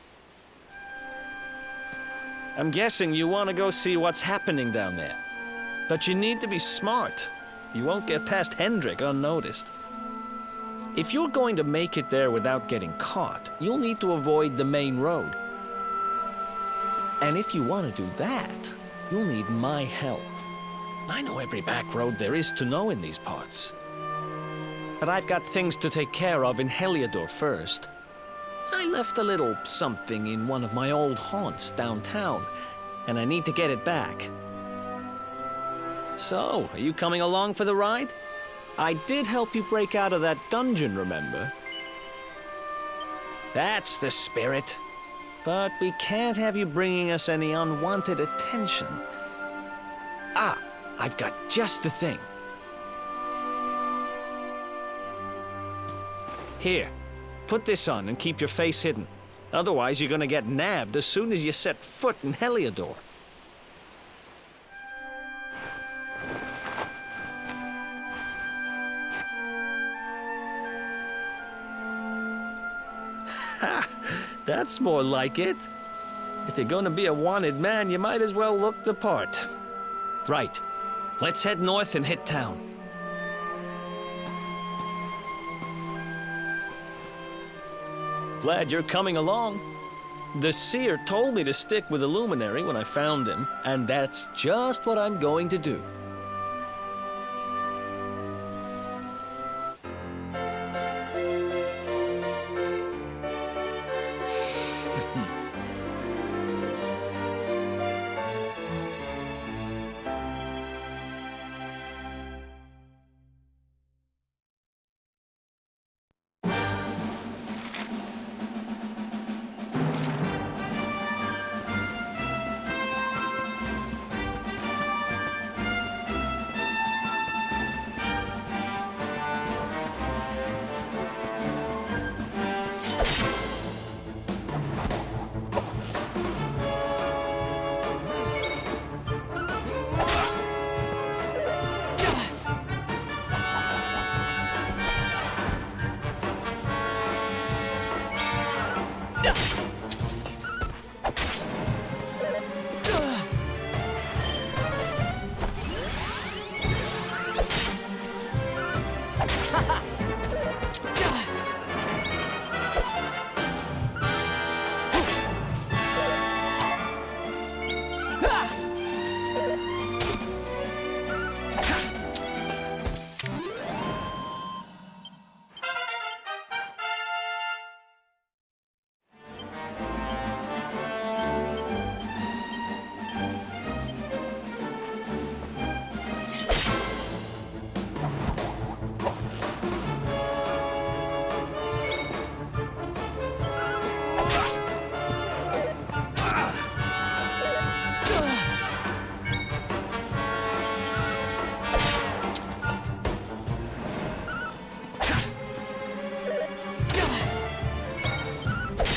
Speaker 13: I'm guessing you want to go see what's happening down there. But you need to be smart. You won't get past Hendrik unnoticed. If you're going to make it there without getting caught, you'll need to avoid the main road. And if you want to do that, you'll need my help. I know every back road there is to know in these parts. But I've got things to take care of in Heliodor first. I left a little something in one of my old haunts downtown. and I need to get it back. So, are you coming along for the ride? I did help you break out of that dungeon, remember? That's the spirit. But we can't have you bringing us any unwanted attention. Ah, I've got just the thing. Here, put this on and keep your face hidden. Otherwise, you're gonna get nabbed as soon as you set foot in Heliodor. Ha! That's more like it. If you're gonna be a wanted man, you might as well look the part. Right. Let's head north and hit town. Glad you're coming along. The seer told me to stick with the luminary when I found him, and that's just what I'm going to do.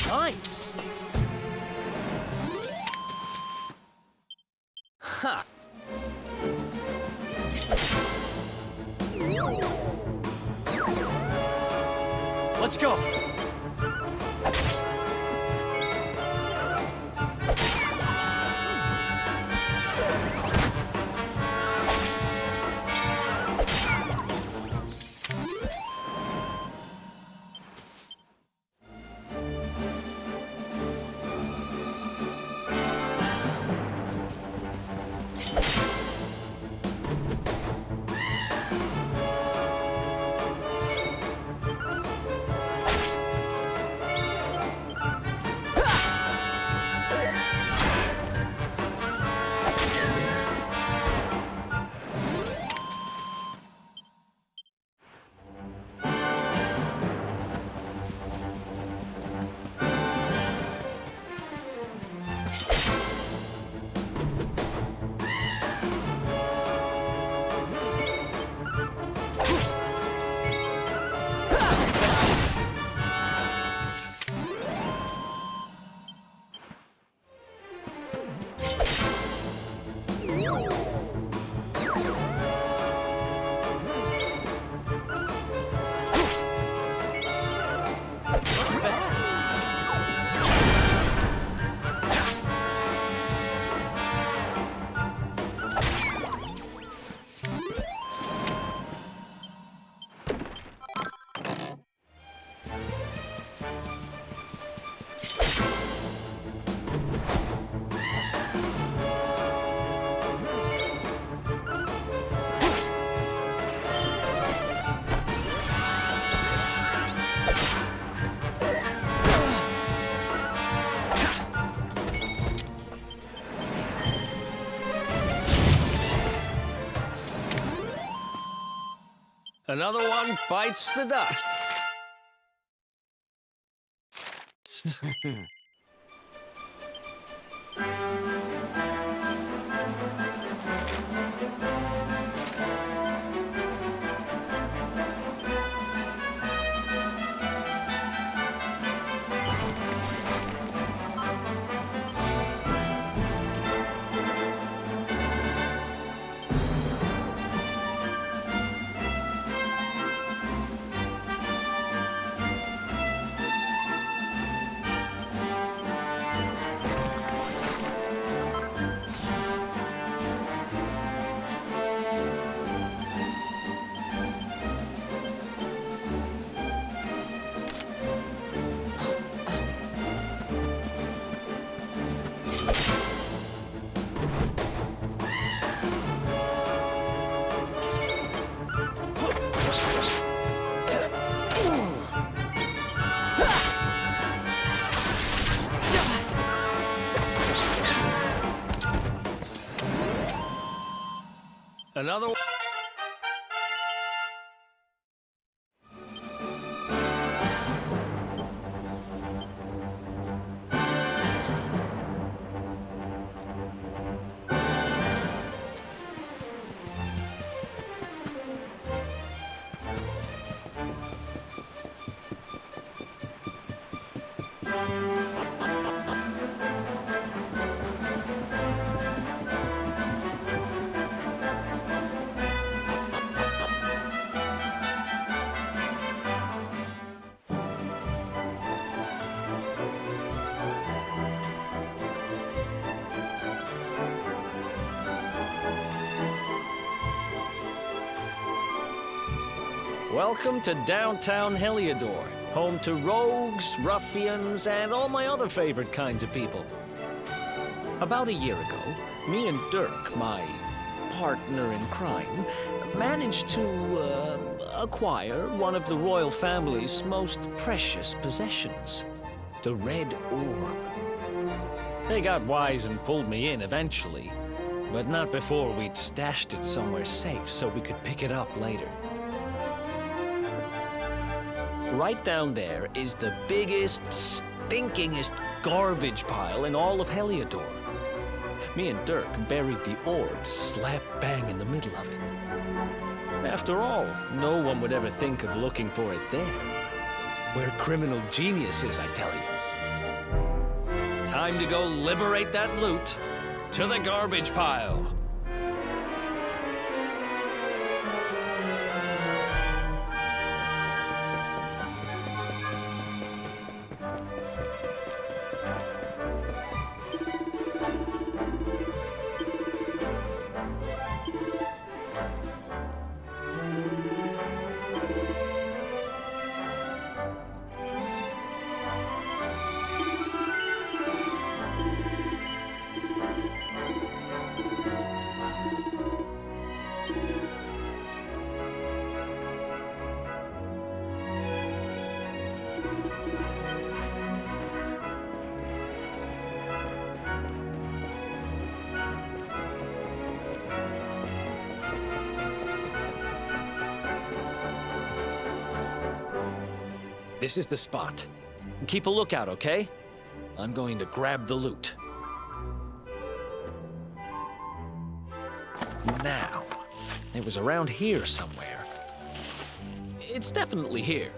Speaker 13: Nice! Ha! Let's go! Another one bites the dust. Another one. Welcome to downtown Heliodor, home to rogues, ruffians, and all my other favorite kinds of people. About a year ago, me and Dirk, my partner in crime, managed to acquire one of the royal family's most precious possessions, the Red Orb. They got wise and pulled me in eventually, but not before we'd stashed it somewhere safe so we could pick it up later. Right down there is the biggest, stinkingest garbage pile in all of Heliodor. Me and Dirk buried the orb slap bang in the middle of it. After all, no one would ever think of looking for it there. We're criminal geniuses, I tell you. Time to go liberate that loot to the garbage pile. This is the spot. Keep a lookout, okay? I'm going to grab the loot. Now, it was around here somewhere. It's definitely here.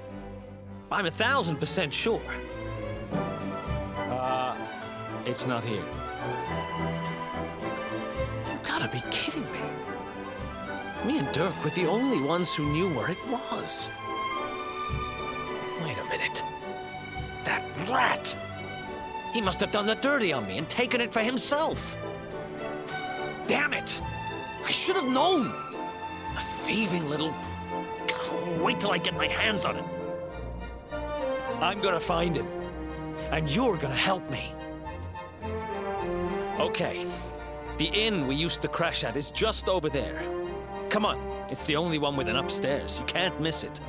Speaker 13: I'm 1000% sure. It's not here. You gotta be kidding me. Me and Dirk were the only ones who knew where it was. Wait a minute. That rat! He must have done the dirty on me and taken it for himself. Damn it! I should have known! A thieving little... Wait till I get my hands on him. I'm gonna find him. And you're gonna help me. Okay. The inn we used to crash at is just over there. Come on. It's the only one with an upstairs. You can't miss it.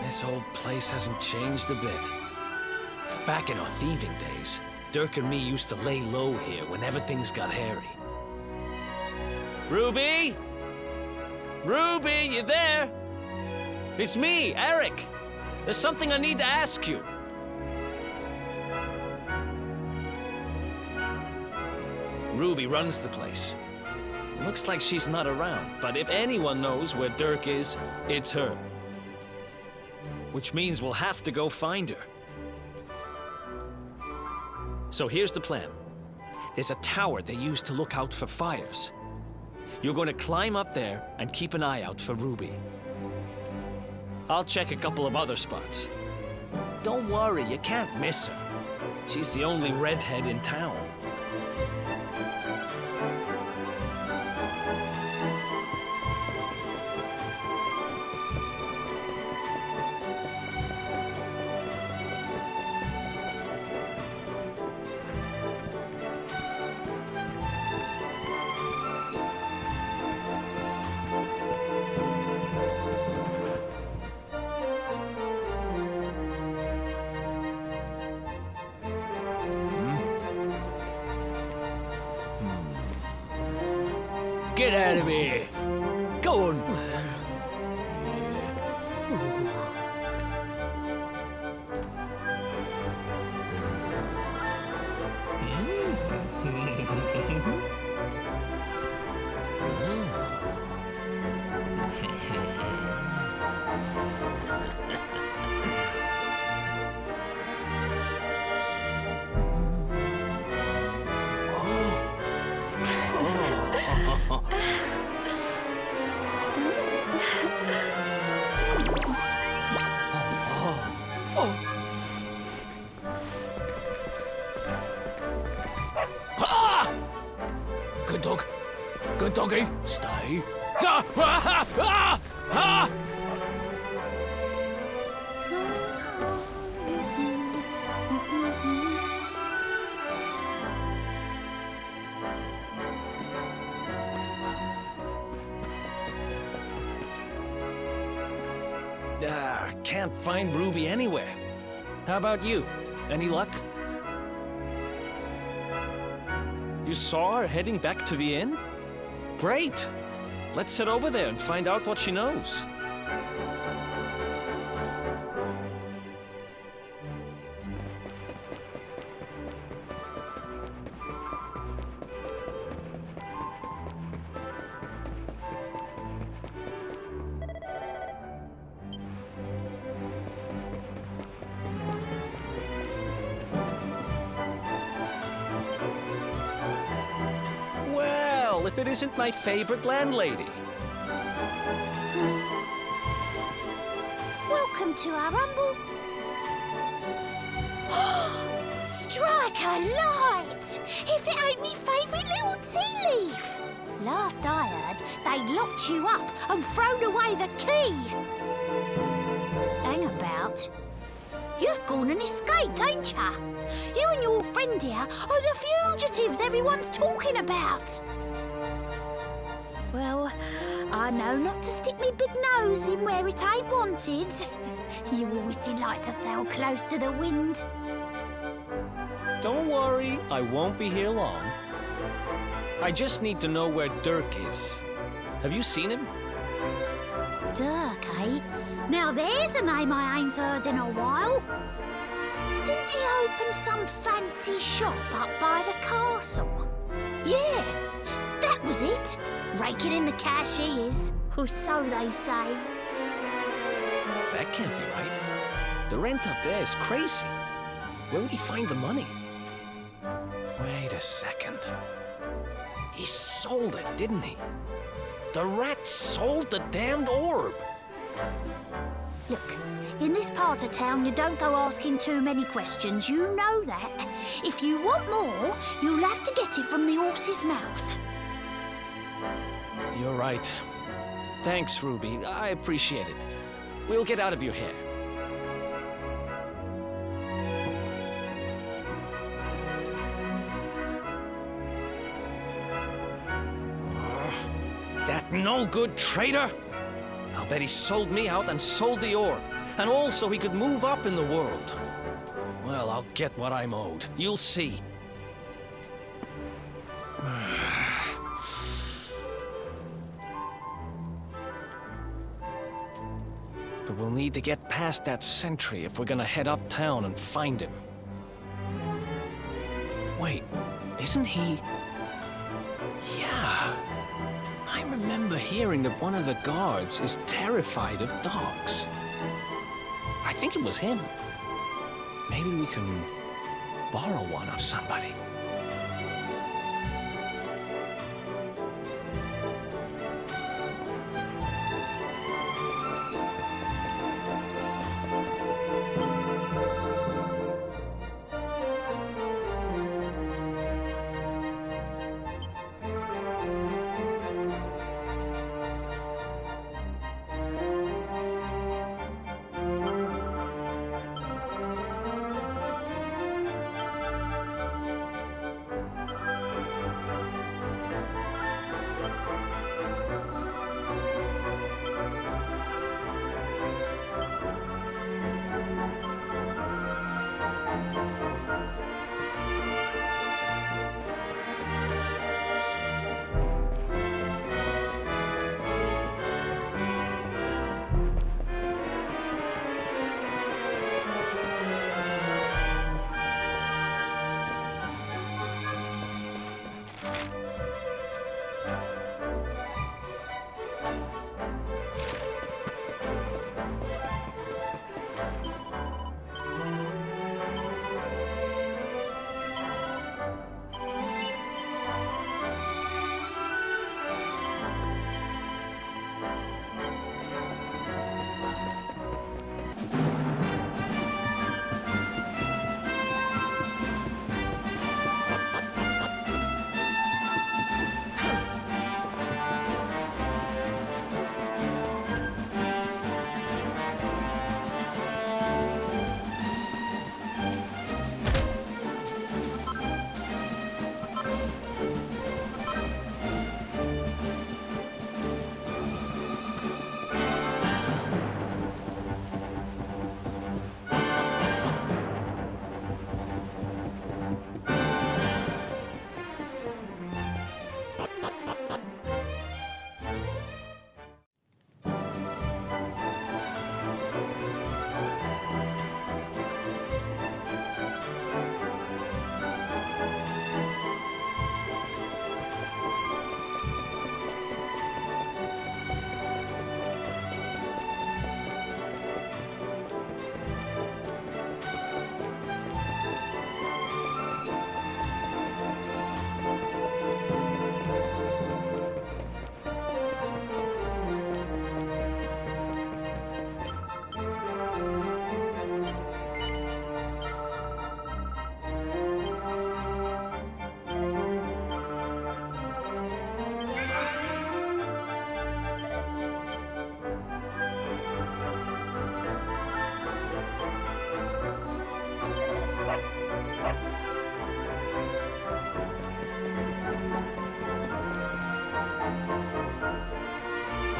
Speaker 13: This whole place hasn't changed a bit. Back in our thieving days, Dirk and me used to lay low here whenever things got hairy. Ruby? Ruby, you there? It's me, Eric. There's something I need to ask you. Ruby runs the place. Looks like she's not around, but if anyone knows where Dirk is, it's her. Which means we'll have to go find her. So here's the plan. There's a tower they use to look out for fires. You're going to climb up there and keep an eye out for Ruby. I'll check a couple of other spots. Don't worry, you can't miss her. She's the only redhead in town.
Speaker 2: Get out of here! Go on! Good dog. Good doggy. Stay. Ah! Ah! Ah! Ah!
Speaker 13: Can't find Ruby anywhere. How about you? Any luck? You saw her heading back to the inn? Great! Let's head over there and find out what she knows. If it isn't my favorite landlady.
Speaker 8: Welcome to our humble... Strike a light! If it ain't me favourite little tea leaf! Last I heard, they'd locked you up and thrown away the key. Hang about. You've gone and escaped, ain't ya? You and your friend here are the fugitives everyone's talking about. Well, I know not to stick me big nose in where it ain't wanted. You always did like to sail close to the wind.
Speaker 13: Don't worry, I won't be here long. I just need to know where Dirk is. Have you seen him?
Speaker 8: Dirk, eh? Now there's a name I ain't heard in a while. Didn't he open some fancy shop up by the castle? Yeah, that was it. Raking in the cash he is, or so they say.
Speaker 13: That can't be right. The rent up there is crazy. Where would he find the money? Wait a second. He sold it, didn't he? The rat sold the damned orb.
Speaker 8: Look, in this part of town, you don't go asking too many questions. You know that. If you want more, you'll have to get it from the horse's mouth.
Speaker 13: You're right. Thanks, Ruby. I appreciate it. We'll get out of your hair. That no-good traitor! I'll bet he sold me out and sold the orb, and all so he could move up in the world. Well, I'll get what I'm owed. You'll see. But we'll need to get past that sentry if we're gonna head uptown and find him. Wait, isn't he... Yeah. I remember hearing that one of the guards is terrified of dogs. I think it was him. Maybe we can borrow one of somebody.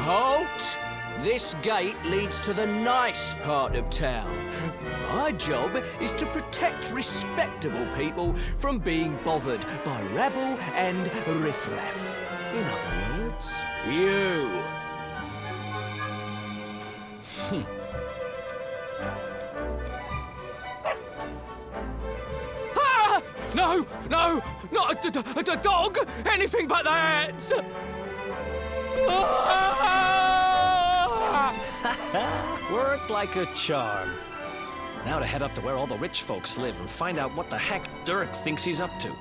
Speaker 16: Halt! This gate leads to the nice part of town. My job is to protect respectable people from being bothered by rabble and riffraff. In other words, you. Ah! No! No! Not a dog! Anything but that!
Speaker 13: Worked like a charm. Now to head up to where all the rich folks live and find out what the heck Dirk thinks he's up to.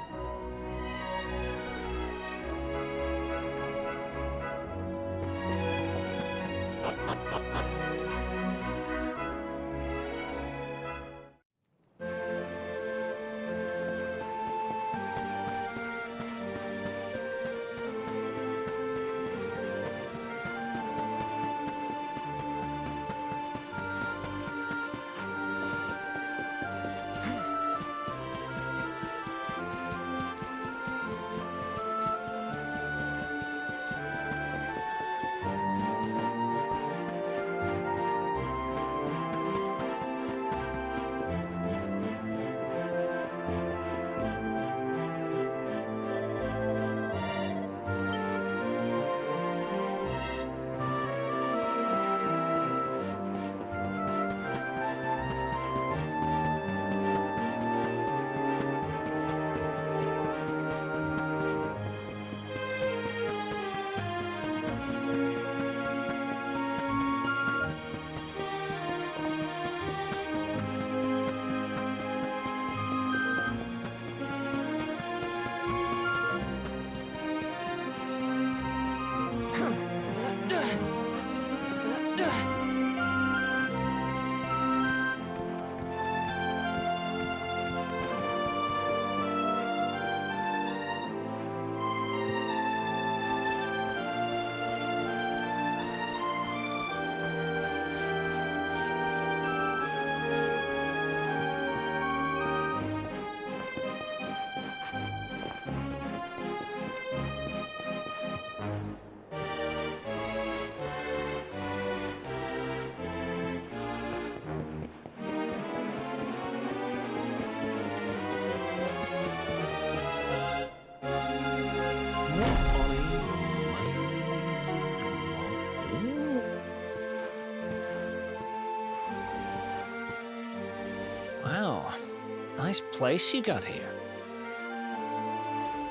Speaker 13: Wow, nice place you got here.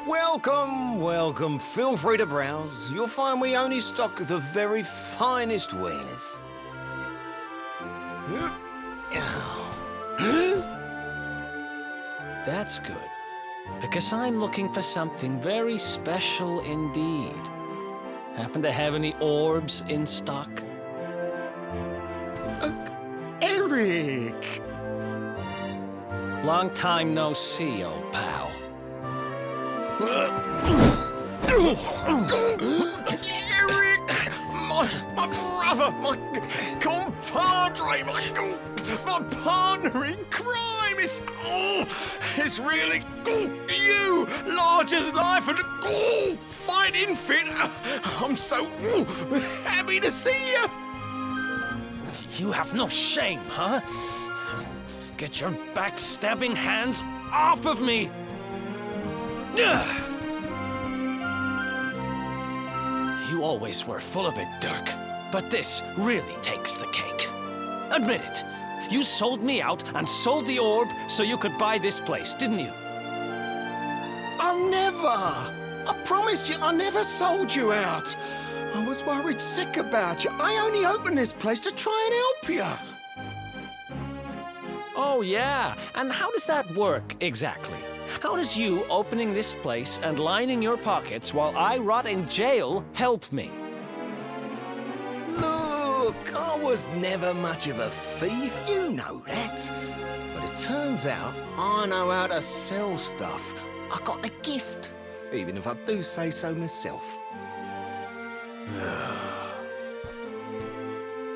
Speaker 9: Welcome, welcome. Feel free to browse. You'll find we only stock the very finest wares.
Speaker 13: That's good, because I'm looking for something very special indeed. Happen to have any orbs in stock?
Speaker 9: Eric!
Speaker 13: Long time no see, old pal.
Speaker 9: Eric! My brother, my compadre, my partner in crime! It's really you, large as life and fighting fit. I'm so happy to see you.
Speaker 13: You have no shame, huh? Get your backstabbing hands off of me! You always were full of it, Dirk. But this really takes the cake. Admit it. You sold me out and sold the orb so you could buy this place, didn't you?
Speaker 9: I never! I promise you, I never sold you out. I was worried sick about you. I only opened this place to try and help you.
Speaker 13: Oh, yeah. And how does that work, exactly? How does you opening this place and lining your pockets while I rot in jail help me?
Speaker 9: Look, I was never much of a thief, you know that. But it turns out I know how to sell stuff. I got the gift, even if I do say so myself.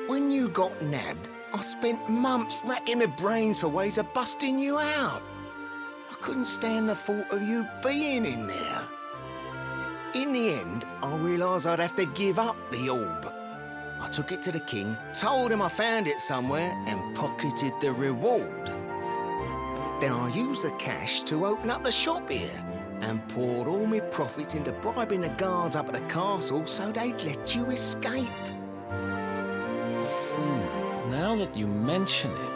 Speaker 9: When you got nabbed, I spent months racking my brains for ways of busting you out. I couldn't stand the thought of you being in there. In the end, I realised I'd have to give up the orb. I took it to the king, told him I found it somewhere, and pocketed the reward. Then I used the cash to open up the shop here, and poured all my profits into bribing the guards up at the castle so they'd let you escape.
Speaker 13: Now that you mention it,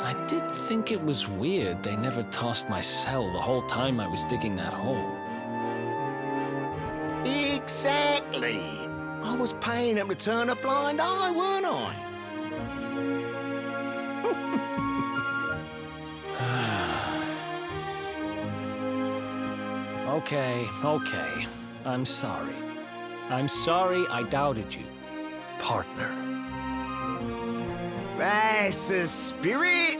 Speaker 13: I did think it was weird they never tossed my cell the whole time I was digging that hole.
Speaker 9: Exactly. I was paying them to turn a blind eye, weren't I?
Speaker 13: Okay. I'm sorry. I'm sorry I doubted you, partner.
Speaker 9: That's the spirit.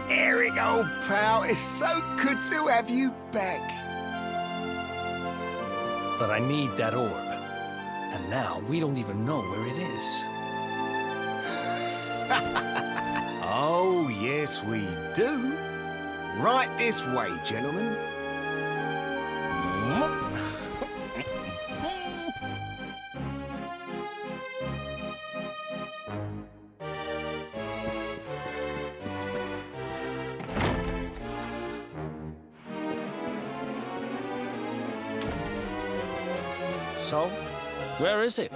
Speaker 9: Eric, old pal, it's so good to have you back.
Speaker 13: But I need that orb. And now we don't even know where it is.
Speaker 9: Oh, yes, we do. Right this way, gentlemen.
Speaker 13: So, where is it?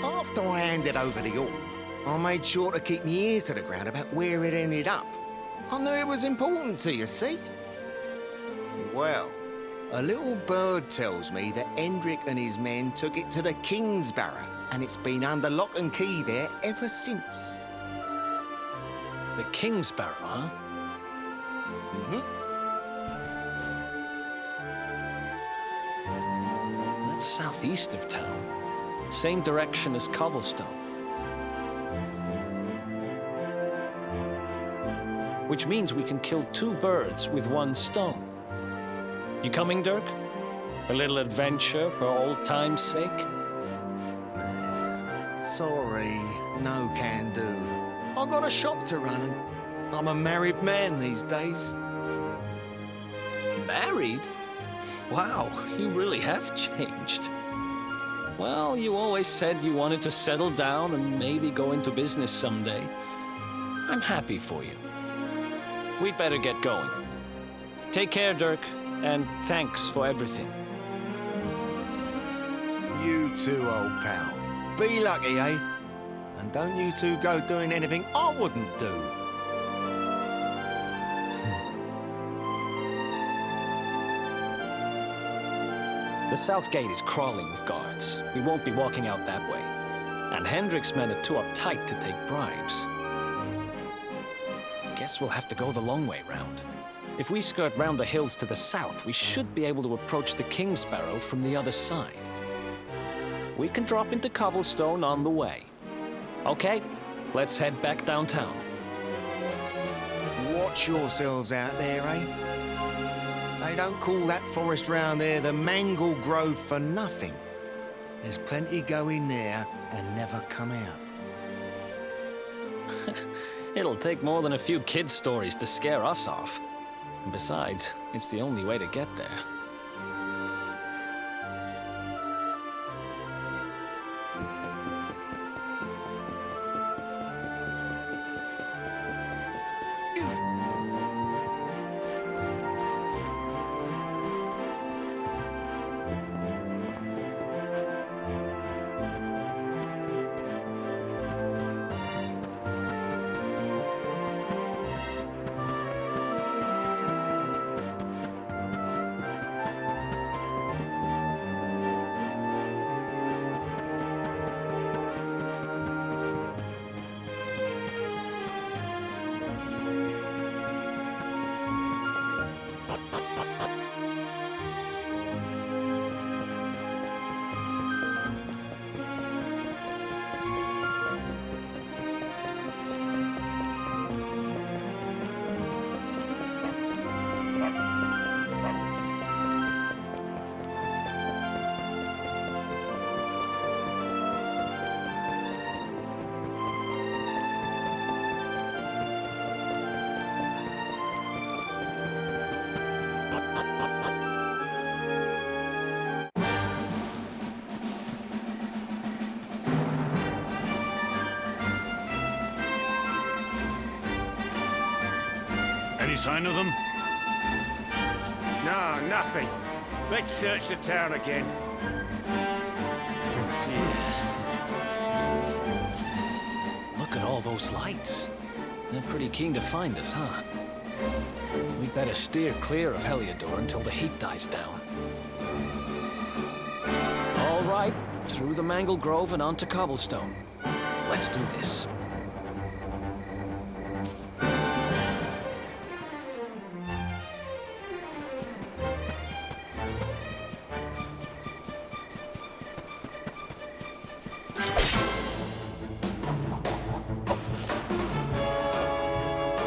Speaker 9: After I handed over the orb, I made sure to keep my ears to the ground about where it ended up. I knew it was important to you, see? Well, a little bird tells me that Hendrik and his men took it to the King's Barrow, and it's been under lock and key there ever since.
Speaker 13: The King's Barrow, huh?
Speaker 9: Mm-hmm.
Speaker 13: That's southeast of town. Same direction as Cobblestone. Which means we can kill two birds with one stone. You coming, Dirk? A little adventure for old time's sake?
Speaker 9: Sorry, no can do. I got a shop to run and I'm a married man these days.
Speaker 13: Married? Wow, you really have changed. Well, you always said you wanted to settle down and maybe go into business someday. I'm happy for you. We'd better get going. Take care, Dirk. And thanks for everything.
Speaker 9: You too, old pal. Be lucky, eh? And don't you two go doing anything I wouldn't do.
Speaker 13: The south gate is crawling with guards. We won't be walking out that way. And Hendrik's men are too uptight to take bribes. Guess we'll have to go the long way round. If we skirt round the hills to the south, we should be able to approach the King Sparrow from the other side. We can drop into Cobblestone on the way. Okay, let's head back downtown.
Speaker 9: Watch yourselves out there, eh? They don't call that forest round there the Mangle Grove for nothing. There's plenty go in there and never come out.
Speaker 13: It'll take more than a few kids' stories to scare us off. And besides, it's the only way to get there.
Speaker 6: Any sign of them?
Speaker 3: No, nothing. Let's search the town again.
Speaker 13: Look at all those lights. They're pretty keen to find us, huh? We'd better steer clear of Heliodor until the heat dies down. All right, through the Mangle Grove and onto Cobblestone. Let's do this.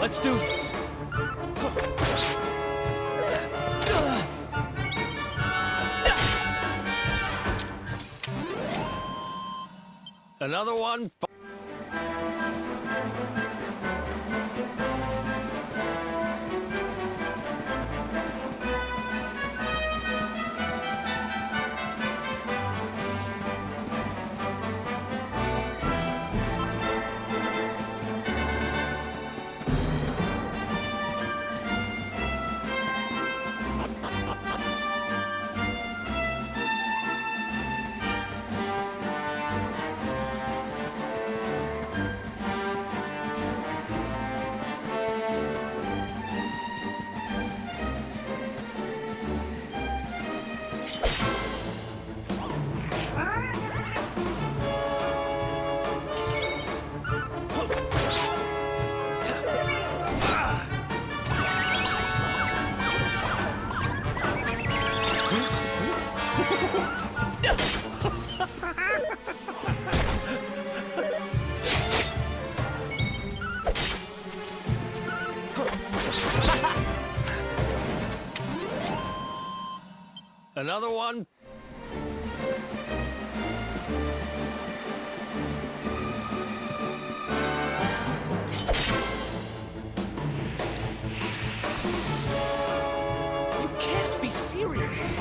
Speaker 13: Let's do this. Another one. Another one. You can't be serious.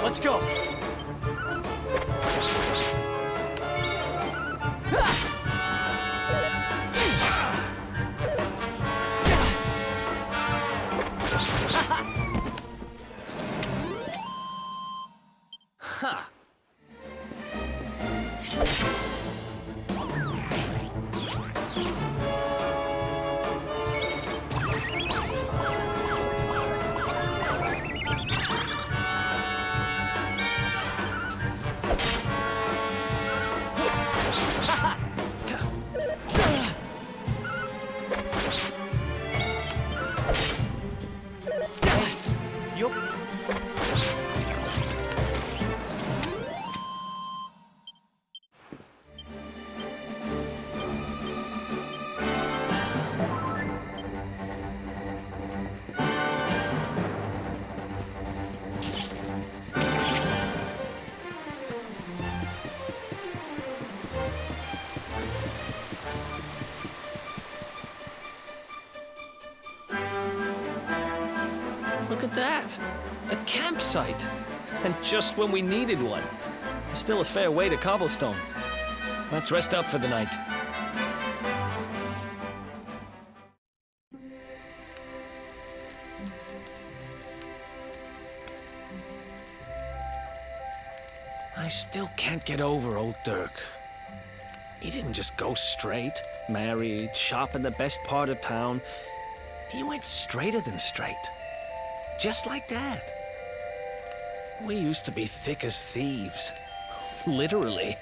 Speaker 14: Let's go.
Speaker 13: Ha! Look at that! A campsite! And just when we needed one. Still a fair way to cobblestone. Let's rest up for the night. I still can't get over old Dirk. He didn't just go straight, married, shop in the best part of town. He went straighter than straight. Just like that. We used to be thick as thieves. Literally.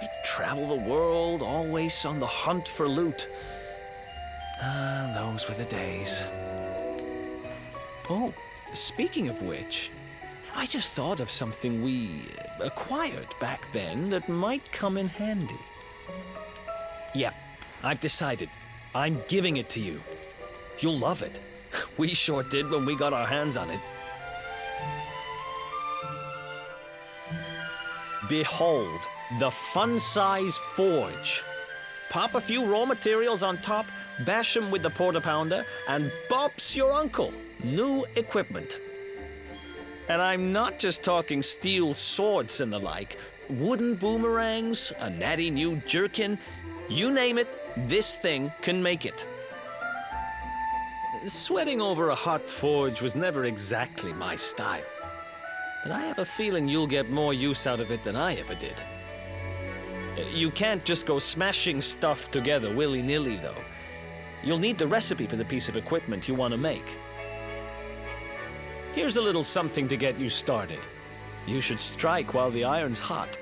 Speaker 13: We'd travel the world, always on the hunt for loot. Ah, those were the days. Oh, speaking of which, I just thought of something we acquired back then that might come in handy. Yeah, I've decided. I'm giving it to you. You'll love it. We sure did when we got our hands on it. Behold, the fun-size forge. Pop a few raw materials on top, bash 'em with the porta-pounder, and bop's your uncle. New equipment. And I'm not just talking steel swords and the like. Wooden boomerangs, a natty new jerkin. You name it, this thing can make it. Sweating over a hot forge was never exactly my style. But I have a feeling you'll get more use out of it than I ever did. You can't just go smashing stuff together willy-nilly, though. You'll need the recipe for the piece of equipment you want to make. Here's a little something to get you started. You should strike while the iron's hot.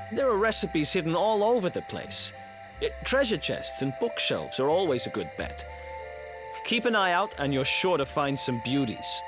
Speaker 13: There are recipes hidden all over the place. Treasure chests and bookshelves are always a good bet. Keep an eye out and you're sure to find some beauties.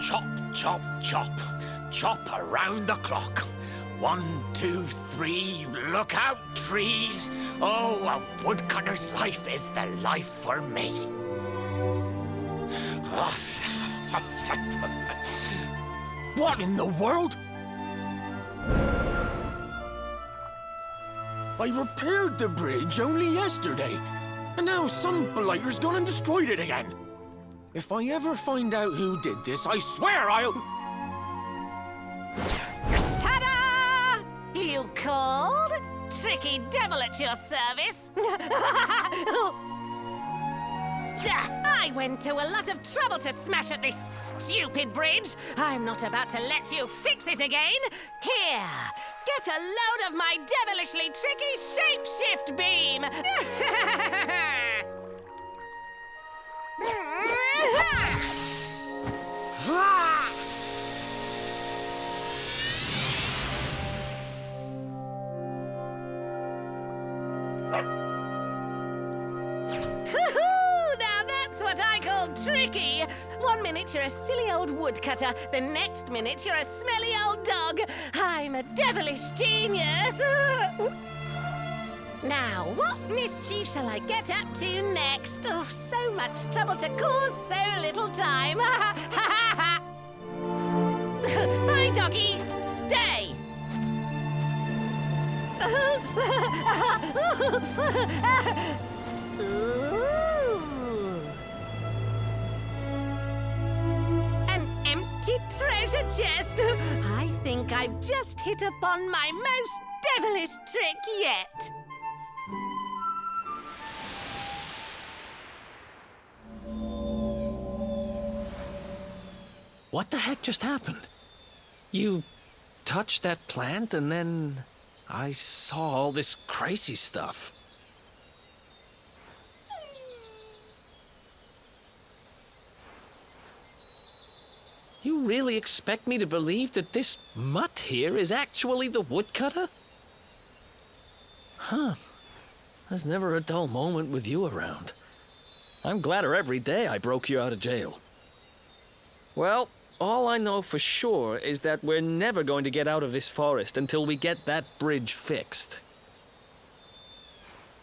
Speaker 3: Chop, chop, chop. Chop around the clock. 1, 2, 3, look out, trees. Oh, a woodcutter's life is the life for me. What in the world? I repaired the bridge only yesterday, and now some blighter's gone and destroyed it again. If I ever find out who did this, I swear I'll...
Speaker 17: Ta-da! You called? Tricky devil at your service. I went to a lot of trouble to smash at this stupid bridge. I'm not about to let you fix it again. Here, get a load of my devilishly tricky shapeshift beam. Now that's what I call tricky. 1 minute you're a silly old woodcutter, the next minute you're a smelly old dog. I'm a devilish genius. Now, what mischief shall I get up to next? Oh, so much trouble to cause so little time. Bye, doggy. Stay. Ooh. An empty treasure chest. I think I've just hit upon my most devilish trick yet.
Speaker 13: What the heck just happened? You touched that plant and then I saw all this crazy stuff. You really expect me to believe that this mutt here is actually the woodcutter? Huh. There's never a dull moment with you around. I'm gladder every day I broke you out of jail. Well, all I know for sure is that we're never going to get out of this forest until we get that bridge fixed.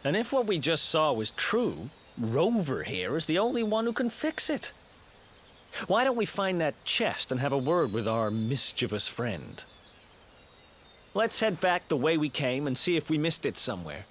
Speaker 13: And if what we just saw was true, Rover here is the only one who can fix it. Why don't we find that chest and have a word with our mischievous friend? Let's head back the way we came and see if we missed it somewhere.